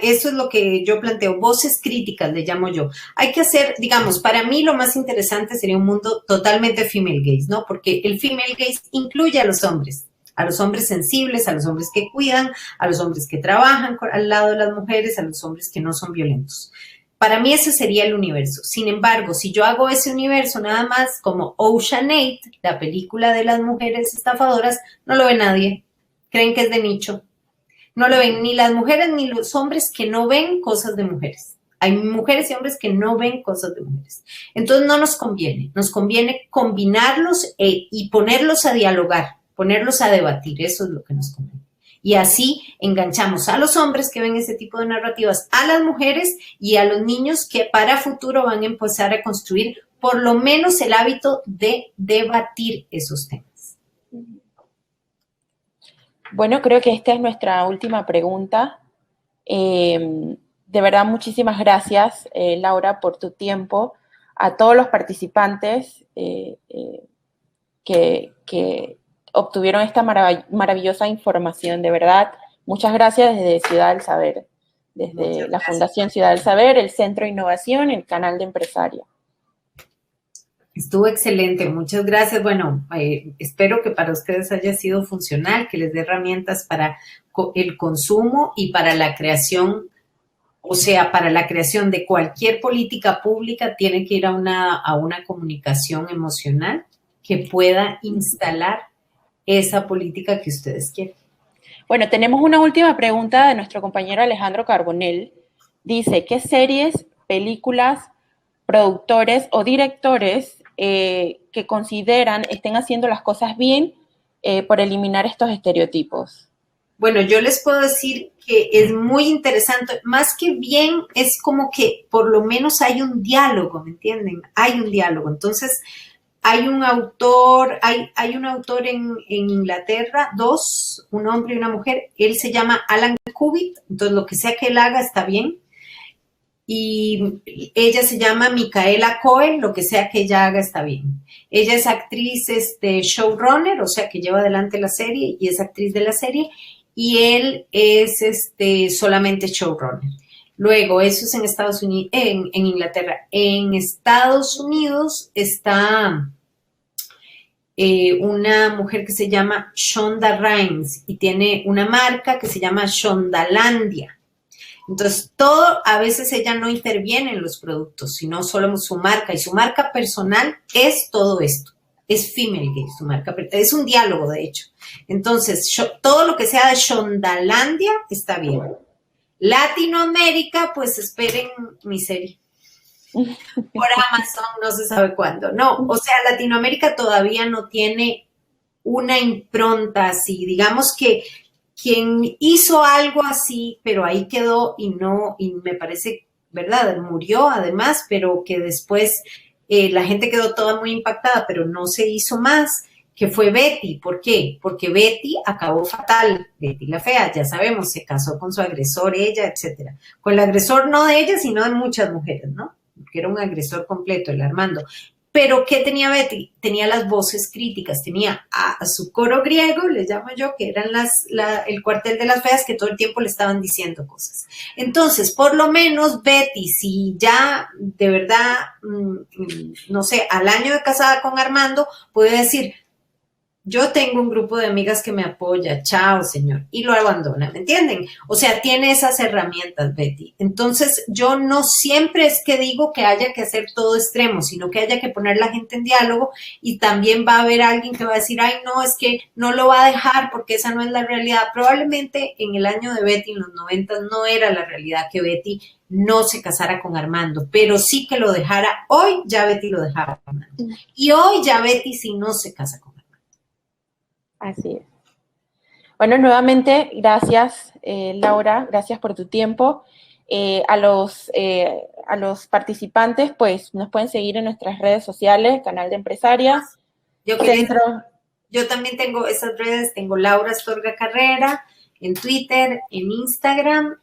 Eso es lo que yo planteo, voces críticas le llamo yo. Hay que hacer, digamos, para mí lo más interesante sería un mundo totalmente female gaze, ¿no? Porque el female gaze incluye a los hombres sensibles, a los hombres que cuidan, a los hombres que trabajan al lado de las mujeres, a los hombres que no son violentos. Para mí ese sería el universo. Sin embargo, si yo hago ese universo nada más como Ocean 8, la película de las mujeres estafadoras, no lo ve nadie. Creen que es de nicho. No lo ven ni las mujeres ni los hombres que no ven cosas de mujeres. Hay mujeres y hombres que no ven cosas de mujeres. Entonces no nos conviene. Nos conviene combinarlos y ponerlos a dialogar, ponerlos a debatir. Eso es lo que nos conviene. Y así enganchamos a los hombres que ven ese tipo de narrativas, a las mujeres y a los niños que para futuro van a empezar a construir por lo menos el hábito de debatir esos temas. Bueno, creo que esta es nuestra última pregunta. De verdad, muchísimas gracias, Laura, por tu tiempo. A todos los participantes que obtuvieron esta maravillosa información, de verdad. Muchas gracias desde Ciudad del Saber, desde la Fundación Ciudad del Saber, el Centro de Innovación, el Canal de Empresaria. Estuvo excelente, muchas gracias. Bueno, espero que para ustedes haya sido funcional, que les dé herramientas para el consumo y para la creación, o sea, para la creación de cualquier política pública tiene que ir a una comunicación emocional que pueda instalar esa política que ustedes quieren. Bueno, tenemos una última pregunta de nuestro compañero Alejandro Carbonell. Dice, ¿qué series, películas, productores o directores que consideran estén haciendo las cosas bien por eliminar estos estereotipos? Bueno, yo les puedo decir que es muy interesante, más que bien, es como que por lo menos hay un diálogo, ¿me entienden? Hay un diálogo. Entonces, hay un autor en Inglaterra, un hombre y una mujer, él se llama Alan Cubitt, entonces lo que sea que él haga está bien. Y ella se llama Micaela Coel, lo que sea que ella haga está bien. Ella es actriz showrunner, o sea que lleva adelante la serie y es actriz de la serie, y él es solamente showrunner. Luego, eso es en Estados Unidos, en Inglaterra. En Estados Unidos está una mujer que se llama Shonda Rhimes y tiene una marca que se llama Shondalandia. Entonces, a veces ella no interviene en los productos, sino solo su marca. Y su marca personal es todo esto. Es female gaze, su marca. Es un diálogo, de hecho. Entonces, todo lo que sea de Shondalandia está bien. Latinoamérica, pues esperen mi serie. Por Amazon, no se sabe cuándo. No, o sea, Latinoamérica todavía no tiene una impronta así. Digamos que quien hizo algo así, pero ahí quedó y me parece, ¿verdad? Murió además, pero que después la gente quedó toda muy impactada, pero no se hizo más, que fue Betty. ¿Por qué? Porque Betty acabó fatal. Betty la fea, ya sabemos, se casó con su agresor, ella, etcétera. Con el agresor no de ella, sino de muchas mujeres, ¿no? Porque era un agresor completo, el Armando. Pero ¿qué tenía Betty? Tenía las voces críticas, tenía a su coro griego, les llamo yo, que eran el cuartel de las feas, que todo el tiempo le estaban diciendo cosas. Entonces, por lo menos Betty, si ya de verdad, no sé, al año de casada con Armando, puede decir, yo tengo un grupo de amigas que me apoya, chao, señor, y lo abandona, ¿me entienden? O sea, tiene esas herramientas, Betty. Entonces, yo no siempre es que digo que haya que hacer todo extremo, sino que haya que poner la gente en diálogo y también va a haber alguien que va a decir, ay, no, es que no lo va a dejar porque esa no es la realidad. Probablemente en el año de Betty, en los 90, no era la realidad que Betty no se casara con Armando, pero sí que lo dejara. Hoy ya Betty lo dejaba con Armando. Y hoy ya Betty sí no se casa con Armando. Así es. Bueno, nuevamente, gracias, Laura, gracias por tu tiempo. A los participantes, pues, nos pueden seguir en nuestras redes sociales, Canal de Empresarias, Yo también tengo esas redes, tengo Laura Astorga Carrera, en Twitter, en Instagram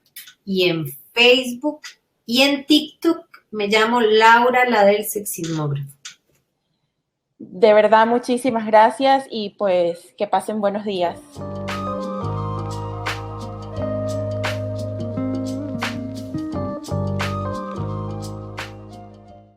y en Facebook y en TikTok me llamo Laura, la del sexismógrafo. De verdad, muchísimas gracias y pues que pasen buenos días.